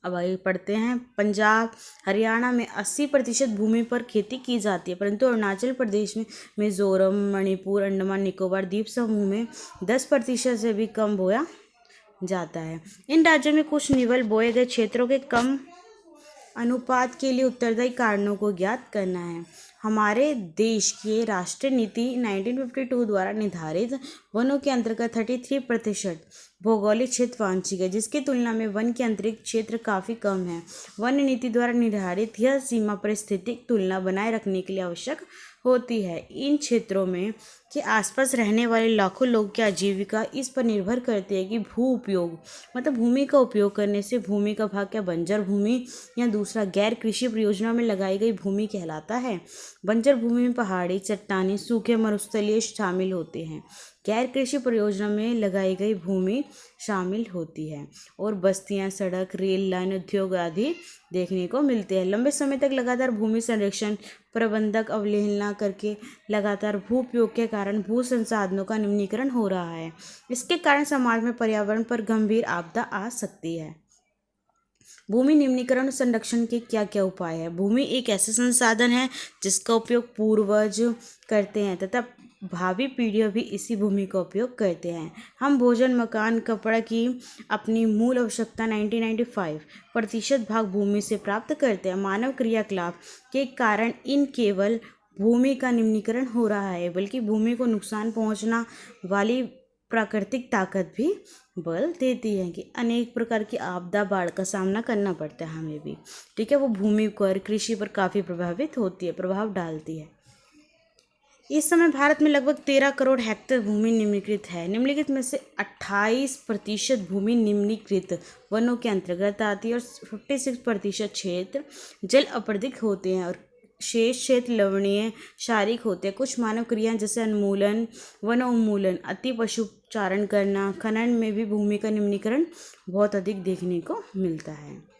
अब आगे पढ़ते हैं। पंजाब हरियाणा में 80% भूमि पर खेती की जाती है, परंतु अरुणाचल प्रदेश में, मिजोरम, मणिपुर, अंडमान निकोबार द्वीप समूह में 10% से भी कम बोया जाता है। इन राज्यों में कुछ निवल बोए गए क्षेत्रों के कम अनुपात के लिए उत्तरदायी कारणों को ज्ञात करना है। हमारे देश के राष्ट्रीय नीति 1952 द्वारा निर्धारित वनों के अंतर्गत 33% भौगोलिक क्षेत्र वांछित है, जिसकी तुलना में वन के अंतरिक्ष क्षेत्र काफ़ी कम है। वन नीति द्वारा निर्धारित यह सीमा पारिस्थितिक तुलना बनाए रखने के लिए आवश्यक होती है। इन क्षेत्रों में के आसपास रहने वाले लाखों लोगों की आजीविका इस पर निर्भर करती है कि भू उपयोग मतलब भूमि का उपयोग करने से भूमि का भाग क्या बंजर भूमि या दूसरा गैर कृषि परियोजना में लगाई गई भूमि कहलाता है। बंजर भूमि में पहाड़ी, चट्टानी, सूखे, मरुस्थलीय शामिल होते हैं। गैर कृषि परियोजना में लगाई गई भूमि शामिल होती है और बस्तियां, सड़क, रेल लाइन, उद्योग आदि देखने को मिलते हैं। लंबे समय तक लगातार भूमि संरक्षण प्रबंधक अवहेलना करके लगातार भू उपयोग के कारण भू संसाधनों का निम्नीकरण हो रहा है। इसके कारण समाज में पर्यावरण पर गंभीर आपदा आ सकती है। भूमि निम्नीकरण और संरक्षण के क्या क्या उपाय है? भूमि एक ऐसा संसाधन है जिसका उपयोग पूर्वज करते हैं तथा भावी पीढ़ियां भी इसी भूमि का उपयोग करते हैं। हम भोजन, मकान, कपड़ा की अपनी मूल आवश्यकता 95% भाग भूमि से प्राप्त करते हैं। मानव क्रियाकलाप के कारण इन केवल भूमि का निम्नीकरण हो रहा है, बल्कि भूमि को नुकसान पहुंचना वाली प्राकृतिक ताकत भी बल देती है कि अनेक प्रकार की आपदा, बाढ़ का सामना करना पड़ता है हमें भी। ठीक है, वो भूमि पर, कृषि पर काफ़ी प्रभावित होती है, प्रभाव डालती है। इस समय भारत में लगभग 13 करोड़ हेक्टेयर भूमि निम्नीकृत है। निम्नलिखित में से 28% भूमि निम्नीकृत वनों के अंतर्गत आती है और 56% क्षेत्र जल अपर्दिक होते हैं और शेष क्षेत्र लवणीय क्षारीय होते हैं। कुछ मानव क्रियाएं जैसे उन्मूलन, वनोन्मूलन, अति पशुचारण करना, खनन में भी भूमि का निम्नीकरण बहुत अधिक देखने को मिलता है।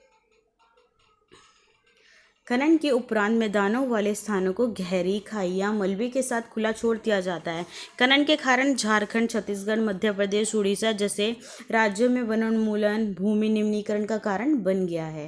खनन के उपरांत मैदानों वाले स्थानों को गहरी खाइयां मलबे के साथ खुला छोड़ दिया जाता है। खनन के कारण झारखंड, छत्तीसगढ़, मध्य प्रदेश, उड़ीसा जैसे राज्यों में वनोन्मूलन भूमि निम्नीकरण का कारण बन गया है।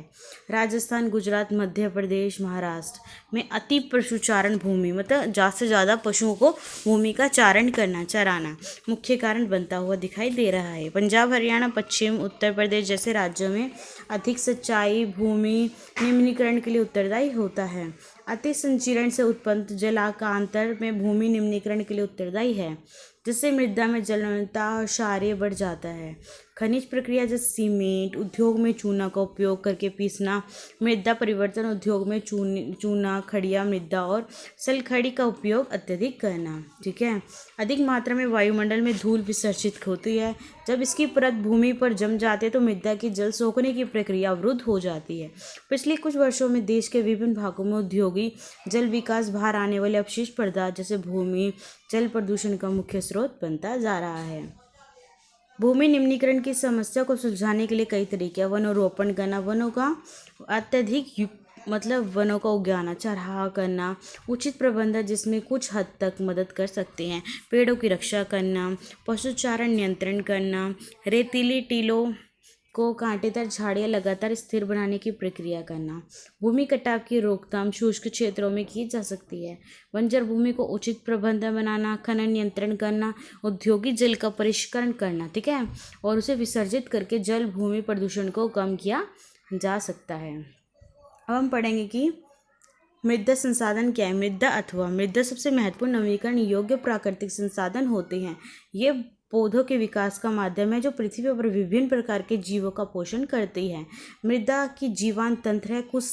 राजस्थान, गुजरात, मध्य प्रदेश, महाराष्ट्र में अति पशुचारण भूमि मतलब ज़्यादा से ज़्यादा पशुओं को भूमि का चराना मुख्य कारण बनता हुआ दिखाई दे रहा है। पंजाब, हरियाणा, पश्चिम उत्तर प्रदेश जैसे राज्यों में अधिक सिंचाई भूमि निम्नीकरण के लिए उत्तरदायी होता है। अति संचरण से उत्पन्न जलाकांतर में भूमि निम्नीकरण के लिए उत्तरदायी है, जिससे मृदा में जलवलता और क्षारीय बढ़ जाता है। खनिज प्रक्रिया जैसे सीमेंट उद्योग में चूना का उपयोग करके पीसना, मृदा परिवर्तन उद्योग में चूना, खड़िया मृदा और सल्खड़ी का उपयोग अत्यधिक करना। ठीक है। अधिक मात्रा में वायुमंडल में धूल विसर्जित होती है। जब इसकी परत भूमि पर जम जाती है तो मृदा की जल सोखने की प्रक्रिया अवरुद्ध हो जाती है। पिछले कुछ वर्षों में देश के विभिन्न भागों में औद्योगिक जल विकास बाहर आने वाले अपशिष्ट पदार्थ जैसे भूमि जल प्रदूषण का मुख्य स्रोत बनता जा रहा है। भूमि निम्नीकरण की समस्या को सुलझाने के लिए कई तरीके हैं। वनोरोपण करना, वनों का अत्यधिक वनों का उगाना, चराहा करना, उचित प्रबंधन जिसमें कुछ हद तक मदद कर सकते हैं। पेड़ों की रक्षा करना, पशुचारण नियंत्रण करना, रेतीली टीलों को कांटेदार झाड़ियाँ लगातार स्थिर बनाने की प्रक्रिया करना। भूमि कटाव की रोकथाम शुष्क क्षेत्रों में की जा सकती है। बंजर भूमि को उचित प्रबंधन बनाना, खनन नियंत्रण करना, औद्योगिक जल का परिष्करण करना, ठीक है, और उसे विसर्जित करके जल भूमि प्रदूषण को कम किया जा सकता है। अब हम पढ़ेंगे कि मृदा संसाधन क्या है। मृदा सबसे महत्वपूर्ण नवीकरण योग्य प्राकृतिक संसाधन होते हैं। ये पौधों के विकास का माध्यम है जो पृथ्वी पर विभिन्न प्रकार के जीवों का पोषण करती है। मृदा की जीवांत तंत्र है। कुछ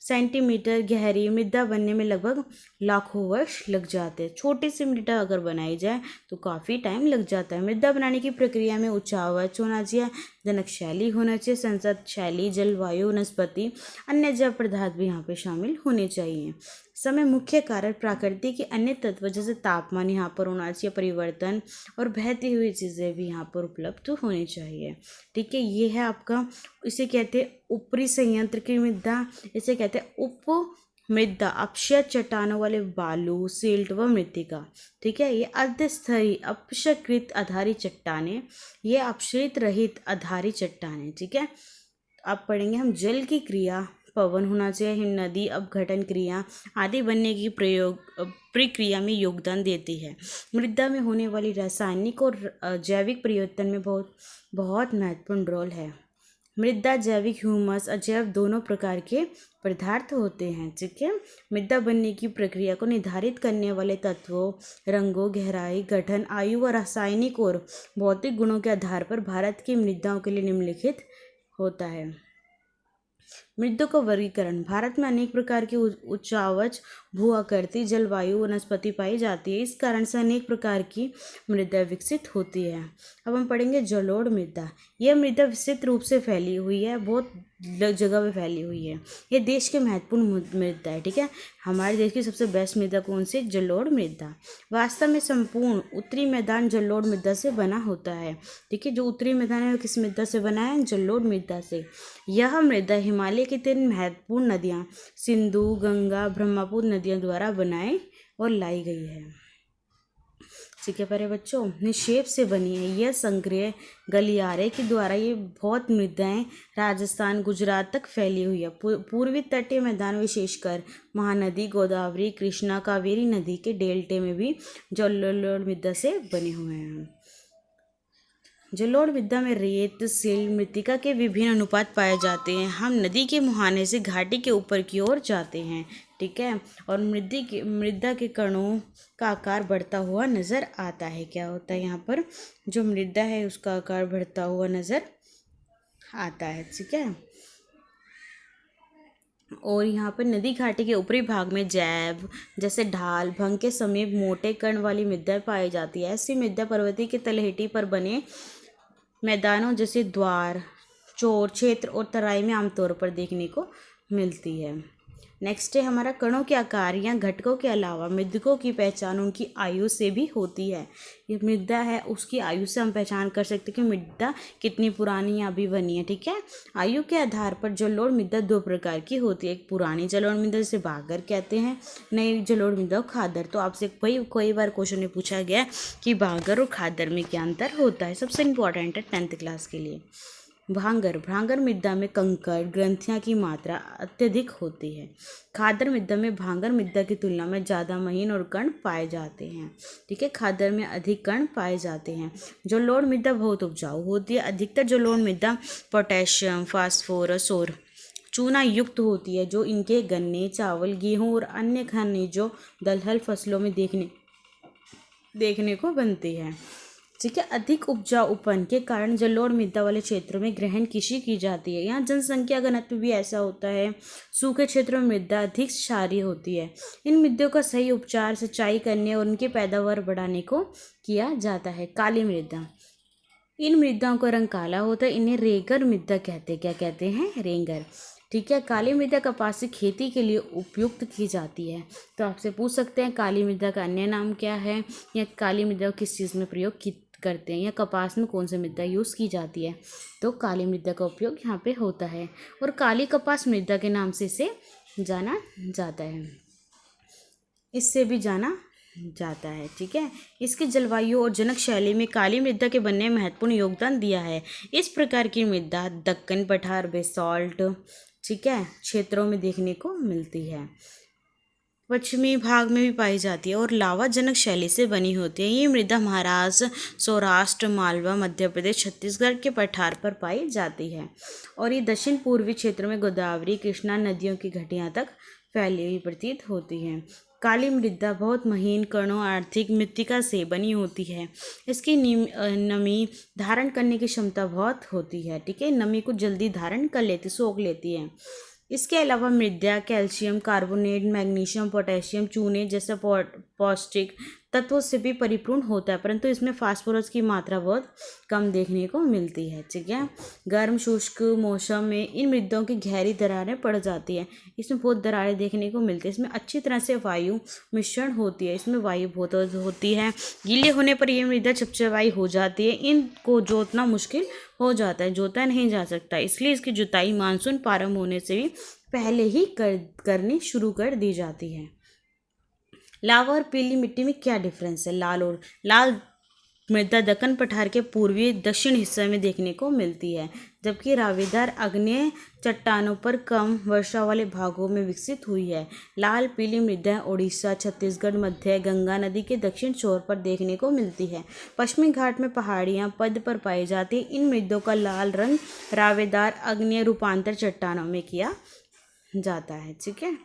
सेंटीमीटर गहरी मृदा बनने में लगभग लाखों वर्ष लग जाते हैं। छोटी सी मृदा अगर बनाई जाए तो काफ़ी टाइम लग जाता है। मृदा बनाने की प्रक्रिया में उच्चावच होना चाहिए, जनक शैली होना चाहिए, संसद शैली, जलवायु, वनस्पति, अन्य जैव पदार्थ भी यहाँ पे शामिल होने चाहिए। समय मुख्य कारण प्रकृति के अन्य तत्व जैसे तापमान यहाँ पर होना चाहिए, परिवर्तन और बहती हुई चीज़ें भी यहाँ पर उपलब्ध होनी चाहिए। ठीक है, ये है आपका, इसे कहते हैं ऊपरी संयंत्र की मृदा, इसे कहते हैं उप मृदा, अपक्षय चट्टानों वाले बालू, सिल्ट व मृत्तिका। ठीक है, ये अर्धस्तरीय अपक्षयकृत आधारी चट्टानें, ये अपक्षयित रहित आधारी चट्टानें। ठीक है, अब पढ़ेंगे हम जल की क्रिया। पवन होना चाहिए, हिम नदी अपघटन क्रिया आदि बनने की प्रक्रिया में योगदान देती है। मृदा में होने वाली रासायनिक और जैविक परिवर्तन में बहुत महत्वपूर्ण रोल है। मृदा जैविक, ह्यूमस, अजैव दोनों प्रकार के पदार्थ होते हैं। ठीक है, मृदा बनने की प्रक्रिया को निर्धारित करने वाले तत्वों, रंगों, गहराई, गठन, आयु व रासायनिक और भौतिक गुणों के आधार पर भारत की मृदाओं के लिए निम्नलिखित होता है। मृदा का वर्गीकरण। भारत में अनेक प्रकार की उच्चावच, भू आकृति, जलवायु, वनस्पति पाई जाती है। इस कारण से अनेक प्रकार की मृदा विकसित होती है। अब हम पढ़ेंगे जलोढ़ मृदा। यह मृदा विस्तृत रूप से फैली हुई है, बहुत जगह पे फैली हुई है। ये देश के महत्वपूर्ण मृदा है। ठीक है, हमारे देश की सबसे बेस्ट मृदा कौन सी? जलोढ़ मृदा। वास्तव में संपूर्ण उत्तरी मैदान जलोढ़ मृदा से बना होता है। ठीक है, जो उत्तरी मैदान है वो किस मृदा से बना है? जलोढ़ मृदा से। यह मृदा हिमालय की 3 महत्वपूर्ण नदियाँ सिंधु, गंगा, ब्रह्मपुत्र नदियों द्वारा बनाई और लाई गई है। ठीक है प्यारे बच्चों, निक्षेप से बनी है। यह संग्रह गलियारे के द्वारा ये बहुत मृदाएं राजस्थान, गुजरात तक फैली हुई है। पूर्वी तटीय मैदान विशेषकर महानदी, गोदावरी, कृष्णा, कावेरी नदी के डेल्टे में भी जलोढ़ मृदा से बने हुए हैं। जलोढ़ मृदा में रेत, सिल, मृत्तिका के विभिन्न अनुपात पाए जाते हैं। हम नदी के मुहाने से घाटी के ऊपर की ओर जाते हैं। ठीक है, और मृदा के कणों का आकार बढ़ता हुआ नज़र आता है। क्या होता है यहाँ पर? जो मृदा है उसका आकार बढ़ता हुआ नज़र आता है। ठीक है, और यहाँ पर नदी घाटी के ऊपरी भाग में जैव जैसे ढाल, भंग के समीप मोटे कण वाली मृदा पाई जाती है। ऐसी मृदा पर्वतीय की तलहटी पर बने मैदानों जैसे द्वार, चोर क्षेत्र और तराई में आमतौर पर देखने को मिलती है। नेक्स्ट है हमारा कणों के आकार या घटकों के अलावा मृतकों की पहचान उनकी आयु से भी होती है। ये मृदा है, उसकी आयु से हम पहचान कर सकते हैं कि मृदा कितनी पुरानी या अभी बनी है। ठीक है, आयु के आधार पर जलोढ़ मृदा दो प्रकार की होती है। एक पुरानी जलोढ़ मृदा जिसे बागर कहते हैं, नई जलोढ़ मृदा खादर। तो आपसे कई बार क्वेश्चन में पूछा गया कि बागर और खादर में क्या अंतर होता है। सबसे इंपॉर्टेंट है 10th क्लास के लिए। भांगर मृदा में कंकड़ ग्रंथियां की मात्रा अत्यधिक होती है। खादर मृदा में भांगर मृदा की तुलना में ज़्यादा महीन और कण पाए जाते हैं। ठीक है, खादर में अधिक कण पाए जाते हैं। जलोढ़ मृदा बहुत उपजाऊ होती है। अधिकतर जलोढ़ मृदा पोटेशियम, फास्फोरस और चूना युक्त होती है, जो इनके गन्ने, चावल, गेहूँ और अन्य खनिजों दलहन फसलों में देखने को बनती है। ठीक है, अधिक उपजाऊपन के कारण जलोढ़ मृदा वाले क्षेत्रों में ग्रहण कृषि की जाती है। यहाँ जनसंख्या घनत्व भी ऐसा होता है। सूखे क्षेत्रों में मृदा अधिक क्षारीय होती है। इन मृदों का सही उपचार सिंचाई करने और उनकी पैदावार बढ़ाने को किया जाता है। काली मृदा, इन मृदाओं का रंग काला होता है। इन्हें रेंगर मृदा कहते हैं। क्या कहते हैं? रेंगर। ठीक है, काली मृदा कपास की खेती के लिए उपयुक्त की जाती है। तो आपसे पूछ सकते हैं काली मृदा का अन्य नाम क्या है, या काली मृदा किस चीज़ में प्रयोग करते हैं, या कपास में कौन सी मृदा यूज़ की जाती है। तो काली मृदा का उपयोग यहाँ पे होता है, और काली कपास मृदा के नाम से इसे जाना जाता है। इससे भी जाना जाता है। ठीक है, इसकी जलवायु और जनक शैली में काली मृदा के बनने में महत्वपूर्ण योगदान दिया है। इस प्रकार की मृदा दक्कन पठार, बेसाल्ट, ठीक है, क्षेत्रों में देखने को मिलती है। पश्चिमी भाग में भी पाई जाती है और लावा जनक शैली से बनी होती है। ये मृदा महाराष्ट्र, सौराष्ट्र, मालवा, मध्य प्रदेश, छत्तीसगढ़ के पठार पर पाई जाती है, और ये दक्षिण पूर्वी क्षेत्र में गोदावरी, कृष्णा नदियों की घाटियाँ तक फैली हुई प्रतीत होती है। काली मृदा बहुत महीन कणों आर्थिक मृत्तिका से बनी होती है। इसकी नमी धारण करने की क्षमता बहुत होती है। ठीक है, नमी को जल्दी धारण कर लेती, सोख लेती है। इसके अलावा मृदा कैल्शियम कार्बोनेट, मैग्नीशियम, पोटेशियम, चूने जैसे पौष्टिक तत्वों से भी परिपूर्ण होता है, परंतु इसमें फास्फोरस की मात्रा बहुत कम देखने को मिलती है। ठीक है, गर्म शुष्क मौसम में इन मृदाओं की गहरी दरारें पड़ जाती है। इसमें बहुत दरारें देखने को मिलती है। इसमें अच्छी तरह से वायु मिश्रण होती है। इसमें वायु बहुत होती है। गीले होने पर यह मृदा चिपचिपाई हो जाती है। इनको जोतना मुश्किल हो जाता है, जोता नहीं जा सकता, इसलिए इसकी जुताई मानसून प्रारंभ होने से भी पहले ही करनी शुरू कर दी जाती है। लावा और पीली मिट्टी में क्या डिफरेंस है? लाल मृदा दक्कन पठार के पूर्वी दक्षिण हिस्से में देखने को मिलती है, जबकि रावेदार आग्नेय चट्टानों पर कम वर्षा वाले भागों में विकसित हुई है। लाल पीली मृदा उड़ीसा, छत्तीसगढ़, मध्य गंगा नदी के दक्षिण छोर पर देखने को मिलती है। पश्चिमी घाट में पहाड़ियां पद पर पाई जाती है। इन मृदों का लाल रंग रावेदार आग्नेय रूपांतर चट्टानों में किया जाता है। ठीक है,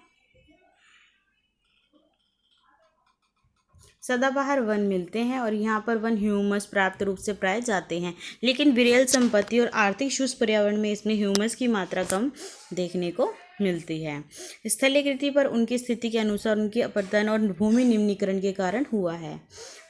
सदाबहार वन मिलते हैं, और यहाँ पर वन ह्यूमस प्राप्त रूप से पाए जाते हैं, लेकिन विरल संपत्ति और आर्थिक शुष्क पर्यावरण में इसमें ह्यूमस की मात्रा कम देखने को मिलती है। स्थलीकृति पर उनकी स्थिति के अनुसार उनकी अपरदन और भूमि निम्नीकरण के कारण हुआ है।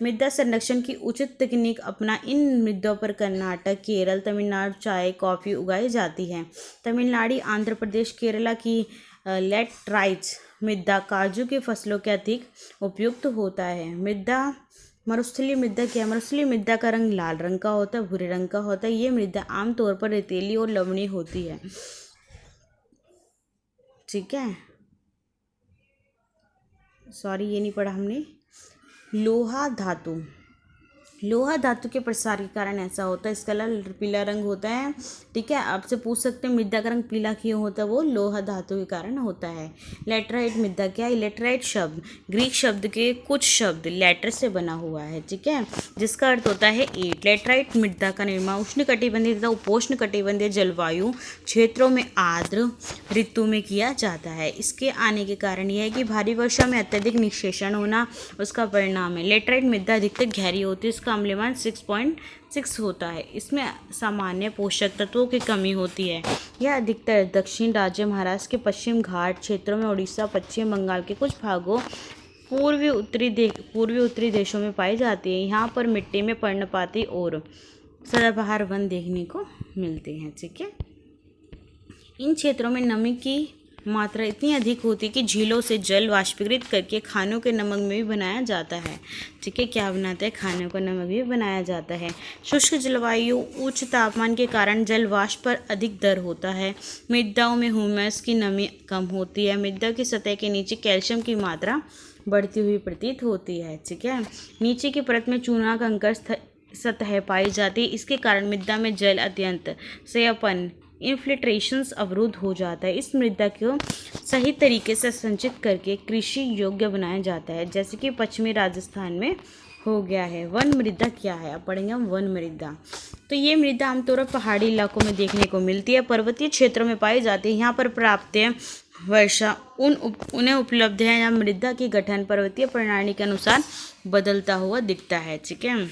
मृदा संरक्षण की उचित तकनीक अपना इन मृदों पर कर्नाटक, केरल, तमिलनाडु चाय, कॉफ़ी उगाई जाती है। तमिलनाडु, आंध्र प्रदेश, केरला की लेटराइट्स मृदा काजू की फसलों के अधिक उपयुक्त होता है। मृदा मरुस्थलीय मृदा क्या? मरुस्थलीय मृदा का रंग लाल रंग का होता है, भूरे रंग का होता है। ये मृदा आमतौर पर रेतीली और लवणीय होती है। ठीक है, सॉरी ये नहीं पढ़ा हमने। लोहा धातु के प्रसार के कारण ऐसा होता है, इसका पीला रंग होता है। ठीक है, आपसे पूछ सकते हैं मृदा का रंग पीला क्यों होता है? वो लोहा धातु के कारण होता है। लेटराइट मृदा क्या है? लेटराइट शब्द ग्रीक शब्द के कुछ शब्द लेटर से बना हुआ है। ठीक है, जिसका अर्थ होता है ईंट। लेटराइट मृदा का निर्माण उष्णकटिबंधीय तथा उपोष्ण कटिबंधीय जलवायु क्षेत्रों में आर्द्र ऋतु में किया जाता है। इसके आने के कारण यह है कि भारी वर्षा में अत्यधिक निक्षेपण होना उसका परिणाम है। लेटराइट मृदा अधिकतर गहरी होती है, इसका अम्लमान 6.6 होता है। इसमें सामान्य पोषक तत्वों की कमी होती है। यह अधिकतर दक्षिण राज्य महाराष्ट्र के पश्चिम घाट क्षेत्रों में, उड़ीसा, पश्चिम बंगाल के कुछ भागों, पूर्वी उत्तरी देशों में पाई जाती है। यहाँ पर मिट्टी में पर्णपाती और सदाबहार वन देखने को मिलते हैं। ठीक है, इन क्षेत्रों में नमी की मात्रा इतनी अधिक होती है कि झीलों से जल वाष्पीकृत करके खानों के नमक में भी बनाया जाता है। ठीक है, क्या बनाता है? खानों का नमक भी बनाया जाता है। शुष्क जलवायु, उच्च तापमान के कारण जल वाष्प पर अधिक दर होता है। मृदाओं में ह्यूमस की नमी कम होती है। मृदा की सतह के नीचे कैल्शियम की मात्रा बढ़ती हुई प्रतीत होती है। ठीक है, नीचे की परत में चूना कंकड़ सतह पाई जाती है। इसके कारण मृदा में जल अत्यंत संयपन इन्फिल्ट्रेशंस अवरुद्ध हो जाता है। इस मृदा को सही तरीके से संचित करके कृषि योग्य बनाया जाता है, जैसे कि पश्चिमी राजस्थान में हो गया है। वन मृदा क्या है? अब पढ़ेंगे हम वन मृदा। तो ये मृदा आमतौर पर पहाड़ी इलाकों में देखने को मिलती है, पर्वतीय क्षेत्रों में पाई जाती है। यहाँ पर प्राप्त वर्षा उन्हें उपलब्ध है। यहाँ मृदा की गठन पर्वतीय प्रणाली के अनुसार बदलता हुआ दिखता है। ठीक है,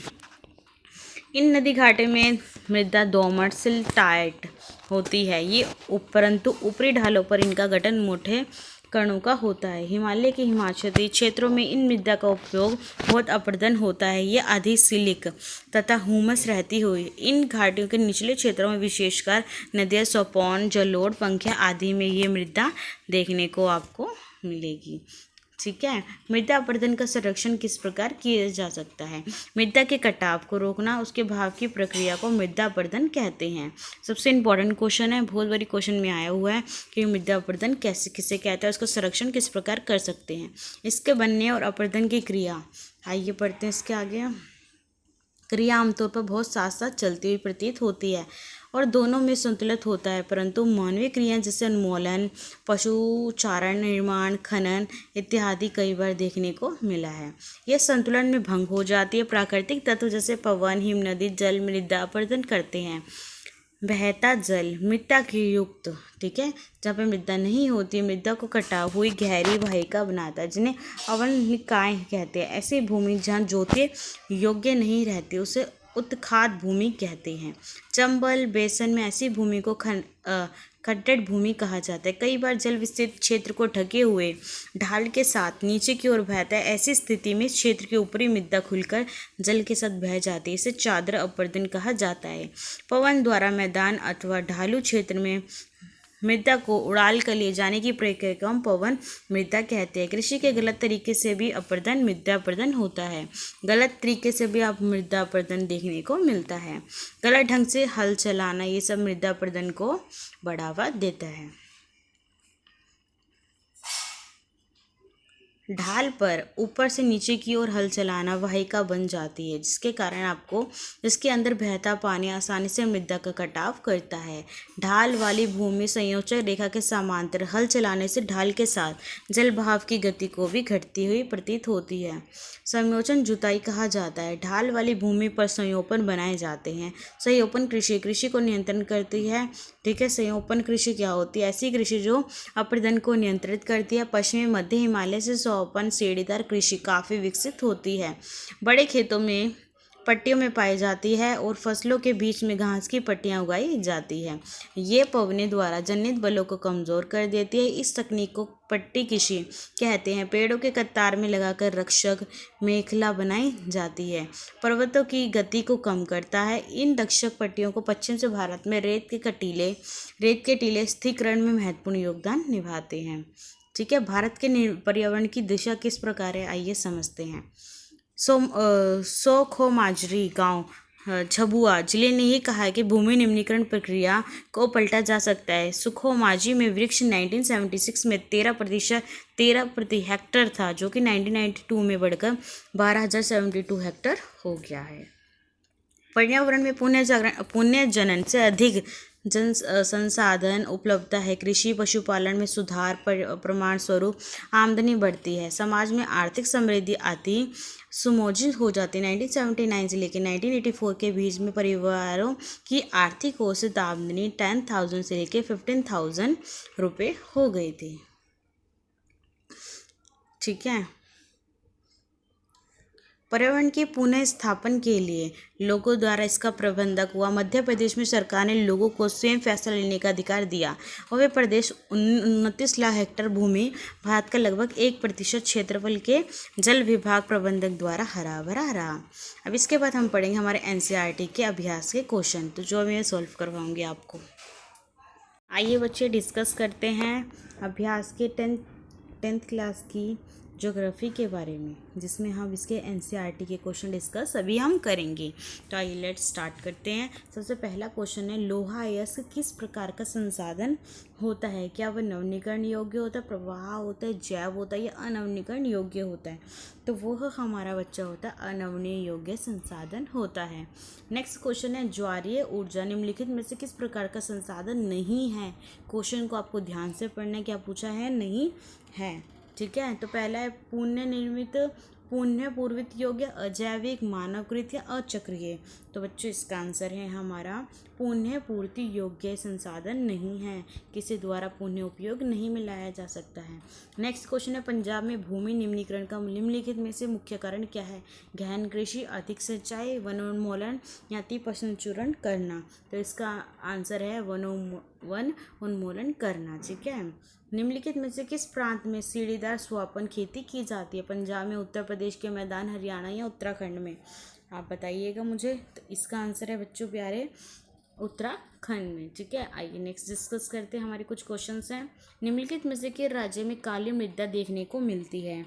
इन नदी घाटे में मृदा दोमट सिल्टाइट होती है। ये परंतु ऊपरी ढालों पर इनका गठन मोटे कणों का होता है। हिमालय के हिमाचली क्षेत्रों में इन मृदा का उपयोग बहुत अपर्दन होता है। ये आधी सिलिक तथा हुमस रहती हुई इन घाटियों के निचले क्षेत्रों में विशेषकर नदियाँ, सोपान, जलोढ़, पंखिया आदि में ये मृदा देखने को आपको मिलेगी। ठीक है, मृदा अपरदन का संरक्षण किस प्रकार किया जा सकता है? मृदा के कटाव को रोकना, उसके भाव की प्रक्रिया को मृदा अपरदन कहते हैं। सबसे इम्पोर्टेंट क्वेश्चन है, बहुत बड़ी क्वेश्चन में आया हुआ है कि मृदा अपरदन कैसे किसे कहते हैं, उसका संरक्षण किस प्रकार कर सकते हैं। इसके बनने और अपरदन की क्रिया, आइए पढ़ते हैं इसके आगे। क्रिया आमतौर पर बहुत साथ साथ चलती हुई प्रतीत होती है और दोनों में संतुलित होता है, परंतु मानवीय क्रियाएं जैसे उन्मूलन, पशुचारण, निर्माण, खनन इत्यादि कई बार देखने को मिला है। यह संतुलन में भंग हो जाती है। प्राकृतिक तत्व जैसे पवन, हिमनदी, जल मृदा अपरदन करते हैं। बहता जल मृदा की युक्त, ठीक है, जहाँ पे मृदा नहीं होती, मृदा को कटाव हुई गहरी वाहिका बनाता है, जिन्हें अवनिकाएँ कहते हैं। ऐसी भूमि जहाँ जोते योग्य नहीं रहती उसे उत्खात भूमि कहते हैं। चंबल बेसन में ऐसी भूमि को खड्डेड भूमि कहा जाता है। कई बार जल विस्तृत क्षेत्र को ढके हुए ढाल के साथ नीचे की ओर बहता है। ऐसी स्थिति में क्षेत्र की ऊपरी मृदा खुलकर जल के साथ बह जाती है। इसे चादर अपरदन कहा जाता है। पवन द्वारा मैदान अथवा ढालू क्षेत्र में मृदा को उड़ाल कर ले जाने की प्रक्रिया को हम पवन मृदा कहते हैं। कृषि के गलत तरीके से भी अपरदन मृदा अपरदन होता है। गलत तरीके से भी आप मृदा अपरदन देखने को मिलता है। गलत ढंग से हल चलाना, ये सब मृदा अपरदन को बढ़ावा देता है। ढाल पर ऊपर से नीचे की ओर हल चलाना वाहिका बन जाती है, जिसके कारण आपको जिसके अंदर बहता पानी आसानी से मृदा का कटाव करता है। ढाल वाली भूमि संयोजक रेखा के समांतर हल चलाने से ढाल के साथ जल बहाव की गति को भी घटती हुई प्रतीत होती है। संयोजन जुताई कहा जाता है। ढाल वाली भूमि पर संयोपन बनाए जाते हैं। संयोपन कृषि को नियंत्रण करती है। ठीक है, संयोपन कृषि क्या होती है? ऐसी कृषि जो अपरदन को नियंत्रित करती है। पश्चिमी मध्य हिमालय से संयोपन सीढ़ीदार कृषि काफ़ी विकसित होती है। बड़े खेतों में पट्टियों में पाई जाती है और फसलों के बीच में घास की पट्टियां उगाई जाती है। ये पवने द्वारा जनित बलों को कमज़ोर कर देती है। इस तकनीक को पट्टी कृषि कहते हैं। पेड़ों के कतार में लगाकर रक्षक मेखला बनाई जाती है। पर्वतों की गति को कम करता है। इन रक्षक पट्टियों को पश्चिम से भारत में रेत के टीले स्थिरीकरण में महत्वपूर्ण योगदान निभाते हैं। ठीक है, भारत के पर्यावरण की दिशा किस प्रकार है, आइए समझते हैं। सोखोमाजरी गांव झबुआ जिले ने ही कहा है कि भूमि निम्नीकरण प्रक्रिया को पलटा जा सकता है। सुखोमाजी में वृक्ष 1976 में 13 प्रति हेक्टर था, जो कि 1992 में बढ़कर 12,072 हेक्टर हो गया है। पर्यावरण में पुण्य जनन से अधिक जन संसाधन उपलब्धता है। कृषि पशुपालन में सुधार प्रमाण स्वरूप आमदनी बढ़ती है। समाज में आर्थिक समृद्धि आती सुमोजित हो जाती है। 1979 से लेकर 1984 के बीच में परिवारों की आर्थिक औसत आमदनी 10,000 से लेकर 15,000 रुपये हो गई थी। ठीक है, पर्यावरण के पुनः स्थापन के लिए लोगों द्वारा इसका प्रबंधक हुआ। मध्य प्रदेश में सरकार ने लोगों को स्वयं फैसला लेने का अधिकार दिया और वे प्रदेश 29 लाख हेक्टेयर भूमि भारत का लगभग 1% क्षेत्रफल के जल विभाग प्रबंधक द्वारा हरा भरा रहा। अब इसके बाद हम पढ़ेंगे हमारे NCERT के अभ्यास के क्वेश्चन, तो जो मैं सॉल्व करवाऊंगी आपको। आइए बच्चे डिस्कस करते हैं अभ्यास के टेंथ क्लास की ज्योग्राफी के बारे में, जिसमें हम इसके एनसीईआरटी के क्वेश्चन डिस्कस अभी हम करेंगे। तो आइए लेट्स स्टार्ट करते हैं। सबसे पहला क्वेश्चन है, लोहा अयस्क किस प्रकार का संसाधन होता है? क्या वह नवीनीकरण योग्य होता है, प्रवाह होता है, जैव होता है या अनवीनीकरण योग्य होता है? तो वह हमारा बच्चा होता है अनवीनीय योग्य संसाधन होता है। नेक्स्ट क्वेश्चन है, ज्वारीय ऊर्जा निम्नलिखित में से किस प्रकार का संसाधन नहीं है? क्वेश्चन को आपको ध्यान से पढ़ना है। क्या पूछा है? नहीं है। ठीक है, तो पहला है पुण्य निर्मित, पुण्य पूर्वित योग्य, अजैविक, मानवकृत या अचक्रीय। तो बच्चों इसका आंसर है हमारा पुण्य पूर्ति योग्य संसाधन नहीं है, किसी द्वारा पुण्य उपयोग नहीं में लाया जा सकता है। नेक्स्ट क्वेश्चन है, पंजाब में भूमि निम्नीकरण का निम्नलिखित में से मुख्य कारण क्या है? गहन कृषि, अधिक सिंचाई, वनोन्मूलन या अति पशुचूरण करना। तो इसका आंसर है वन उन्मूलन करना। ठीक है, निम्नलिखित में से किस प्रांत में सीढ़ीदार स्वापन खेती की जाती है? पंजाब में, उत्तर प्रदेश के मैदान, हरियाणा या उत्तराखंड में? आप बताइएगा मुझे। तो इसका आंसर है बच्चों प्यारे उत्तराखंड में। ठीक है, आइए नेक्स्ट डिस्कस करते हैं। हमारे कुछ क्वेश्चंस हैं। निम्नलिखित में से किस राज्य में काली मृदा देखने को मिलती है?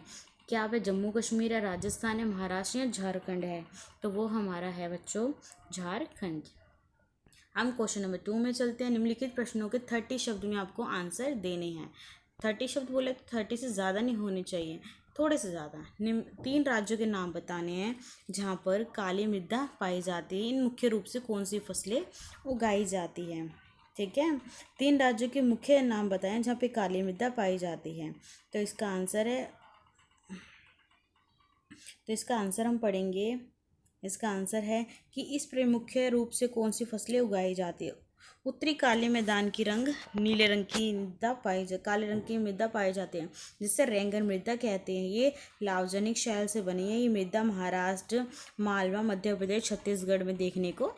क्या वह जम्मू कश्मीर है, राजस्थान है, महाराष्ट्र या झारखंड है? तो वो हमारा है बच्चों झारखंड। हम क्वेश्चन नंबर 2 में चलते हैं। निम्नलिखित प्रश्नों के 30 शब्द में आपको आंसर देने हैं। 30 शब्द बोले तो 30 से ज़्यादा नहीं होने चाहिए, थोड़े से ज़्यादा। 3 राज्यों के नाम बताने हैं जहाँ पर काली मृदा पाई जाती है। इन मुख्य रूप से कौन सी फसलें उगाई जाती हैं? ठीक है, 3 राज्यों के मुख्य नाम बताएं जहाँ पे काली मृदा पाई जाती है। तो इसका आंसर हम पढ़ेंगे। इसका आंसर है कि इस पर मुख्य रूप से कौन सी फसलें उगाई जाती है? उत्तरी काले मैदान की रंग नीले रंग की मृदा काले रंग की मृदा पाई जाती है, जिससे रेंगन मृदा कहते हैं। ये लावजनिक शैल से बनी है। ये मृदा महाराष्ट्र, मालवा, मध्य प्रदेश, छत्तीसगढ़ में देखने को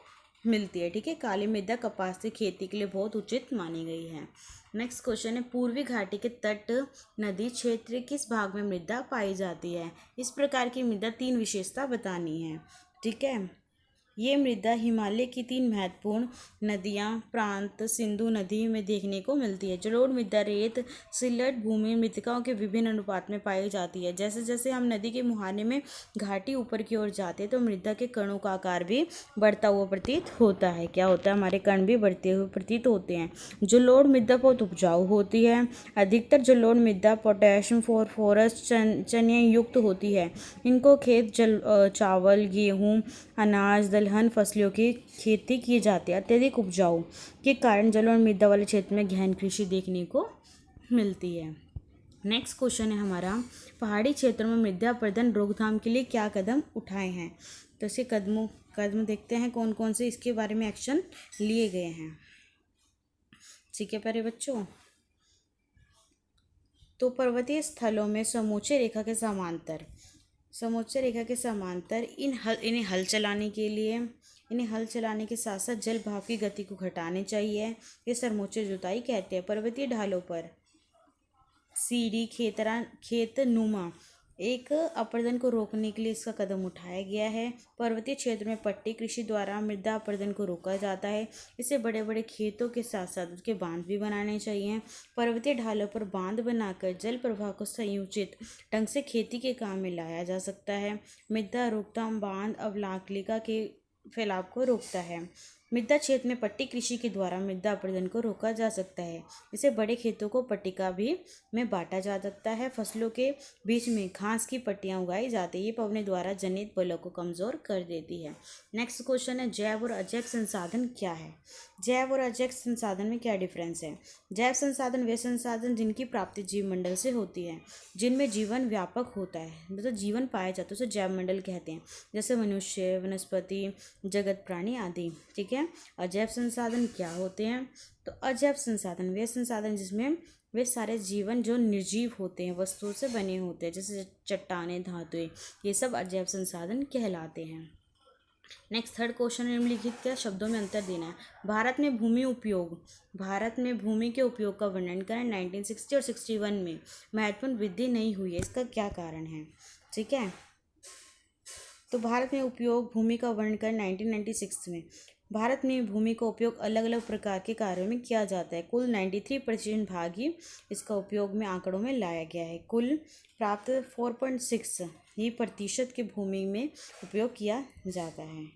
मिलती है। ठीक है, काली मृदा कपास की खेती के लिए बहुत उचित मानी गई है। नेक्स्ट क्वेश्चन है, पूर्वी घाटी के तट नदी क्षेत्र किस भाग में मृदा पाई जाती है? इस प्रकार की मृदा 3 विशेषता बतानी है। ठीक है, ये मृदा हिमालय की 3 महत्वपूर्ण नदियाँ प्रांत सिंधु नदी में देखने को मिलती है। जलोढ़ मृदा रेत सिलट भूमि मृतिकाओं के विभिन्न अनुपात में पाई जाती है। जैसे जैसे हम नदी के मुहाने में घाटी ऊपर की ओर जाते हैं तो मृदा के कणों का आकार भी बढ़ता हुआ प्रतीत होता है। क्या होता है? हमारे कण भी बढ़ते हुए प्रतीत होते हैं। जलोढ़ मृदा बहुत उपजाऊ होती है। अधिकतर जलोढ़ मृदा पोटेशियम फॉस्फोरस चन्य युक्त होती है। इनको खेत चावल, गेहूँ, अनाज, दलहन फसलों की खेती की जाती है। अत्यधिक उपजाऊ के कारण जलोढ़ मृदा वाले क्षेत्र में गहन कृषि देखने को मिलती है। नेक्स्ट क्वेश्चन है हमारा, पहाड़ी क्षेत्रों में मृदा अपरदन रोकथाम के लिए क्या कदम उठाए हैं? तो इसके कदम देखते हैं कौन कौन से इसके बारे में एक्शन लिए गए हैं। ठीक है प्यारे बच्चों, तो पर्वतीय स्थलों में समोच्च रेखा के समांतर इन्हें हल चलाने के साथ साथ जल भाव की गति को घटाने चाहिए। ये समोच्च जुताई कहते हैं। पर्वतीय ढालों पर सीढ़ी खेत नुमा एक अपरदन को रोकने के लिए इसका कदम उठाया गया है। पर्वतीय क्षेत्र में पट्टी कृषि द्वारा मृदा अपरदन को रोका जाता है। इससे बड़े बड़े खेतों के साथ साथ उसके बांध भी बनाने चाहिए। पर्वतीय ढालों पर बांध बनाकर जल प्रवाह को संयोजित ढंग से खेती के काम में लाया जा सकता है। मृदा रोकथाम बांध अवलांकलिका के फैलाव को रोकता है। मृदा क्षेत्र में पट्टी कृषि के द्वारा मृदा अपरदन को रोका जा सकता है। इसे बड़े खेतों को पट्टिका भी में बांटा जा सकता है। फसलों के बीच में घास की पट्टियां उगाई जाती है। ये पवने द्वारा जनित बलों को कमजोर कर देती है। नेक्स्ट क्वेश्चन है, जैव और अजैव संसाधन क्या है? जैव और अजैव संसाधन में क्या डिफरेंस है? जैव संसाधन वे संसाधन जिनकी प्राप्ति जीवमंडल से होती है, जिनमें जीवन व्यापक होता है, मतलब जीवन पाया जाता है, उसे जैव मंडल कहते हैं। जैसे मनुष्य, वनस्पति, जगत प्राणी आदि। ठीक है, अजैव संसाधन क्या होते हैं? तो अजैव संसाधन वे संसाधन जिसमें वे सारे जीवन जो निर्जीव होते हैं, वस्तुओं से बने होते हैं, जैसे चट्टानें, धातुएं, ये सब अजैव संसाधन कहलाते हैं। नेक्स्ट थर्ड क्वेश्चन, निम्नलिखित के शब्दों में अंतर देना है। भारत में भूमि के उपयोग का वर्णन करें। 1960 और 61 में महत्वपूर्ण वृद्धि नहीं हुई है, इसका क्या कारण है? ठीक है, तो भारत में उपयोग भूमि का वर्णन करें 1996 में। भारत में भूमि का उपयोग अलग अलग प्रकार के कार्यों में किया जाता है। कुल 93% भाग ही इसका उपयोग में आंकड़ों में लाया गया है। कुल प्राप्त 4.6 ही प्रतिशत की भूमि में उपयोग किया जाता है।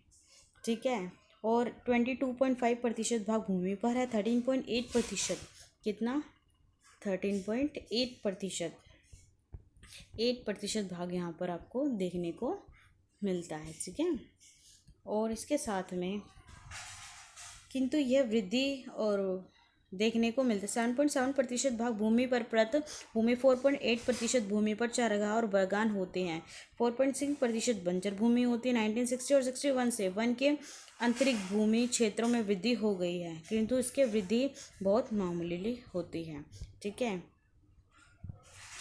ठीक है। और 22.5% भाग भूमि पर है। 13.8% कितना 13.8% 8% भाग यहाँ पर आपको देखने को मिलता है। ठीक है। और इसके साथ में किंतु यह वृद्धि और देखने को मिलता है। 7.7% भाग भूमि पर प्रत भूमि, 4.8% भूमि पर चारागाह और बागान होते हैं। 4.6% बंजर भूमि होती है। 1960 और 61 से वन के अंतरिक्ष भूमि क्षेत्रों में वृद्धि हो गई है, किंतु इसकी वृद्धि बहुत मामूली होती है। ठीक है।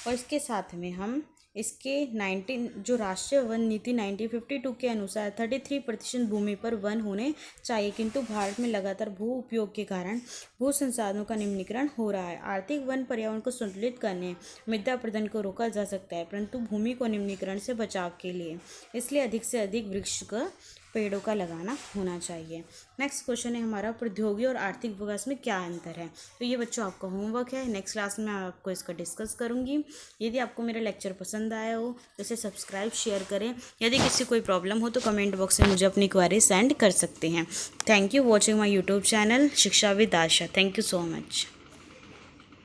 और इसके साथ में हम इसके 19 जो राष्ट्रीय वन नीति 1952 के अनुसार 33% भूमि पर वन होने चाहिए, किंतु भारत में लगातार भू उपयोग के कारण भू संसाधनों का निम्नीकरण हो रहा है। आर्थिक वन पर्यावरण को संतुलित करने, मृदा अपरदन को रोका जा सकता है, परंतु भूमि को निम्नीकरण से बचाव के लिए इसलिए अधिक से अधिक वृक्ष का पेड़ों का लगाना होना चाहिए। नेक्स्ट क्वेश्चन है हमारा, प्रौद्योगिकी और आर्थिक विकास में क्या अंतर है। तो ये बच्चों आपका होमवर्क है। नेक्स्ट क्लास में आपको इसका डिस्कस करूँगी। यदि आपको मेरा लेक्चर पसंद आया हो तो इसे सब्सक्राइब शेयर करें। यदि किसी कोई प्रॉब्लम हो तो कमेंट बॉक्स में मुझे अपनी क्वेरी सेंड कर सकते हैं। Thank you watching my YouTube channel Shiksha with Asha. Thank you so much.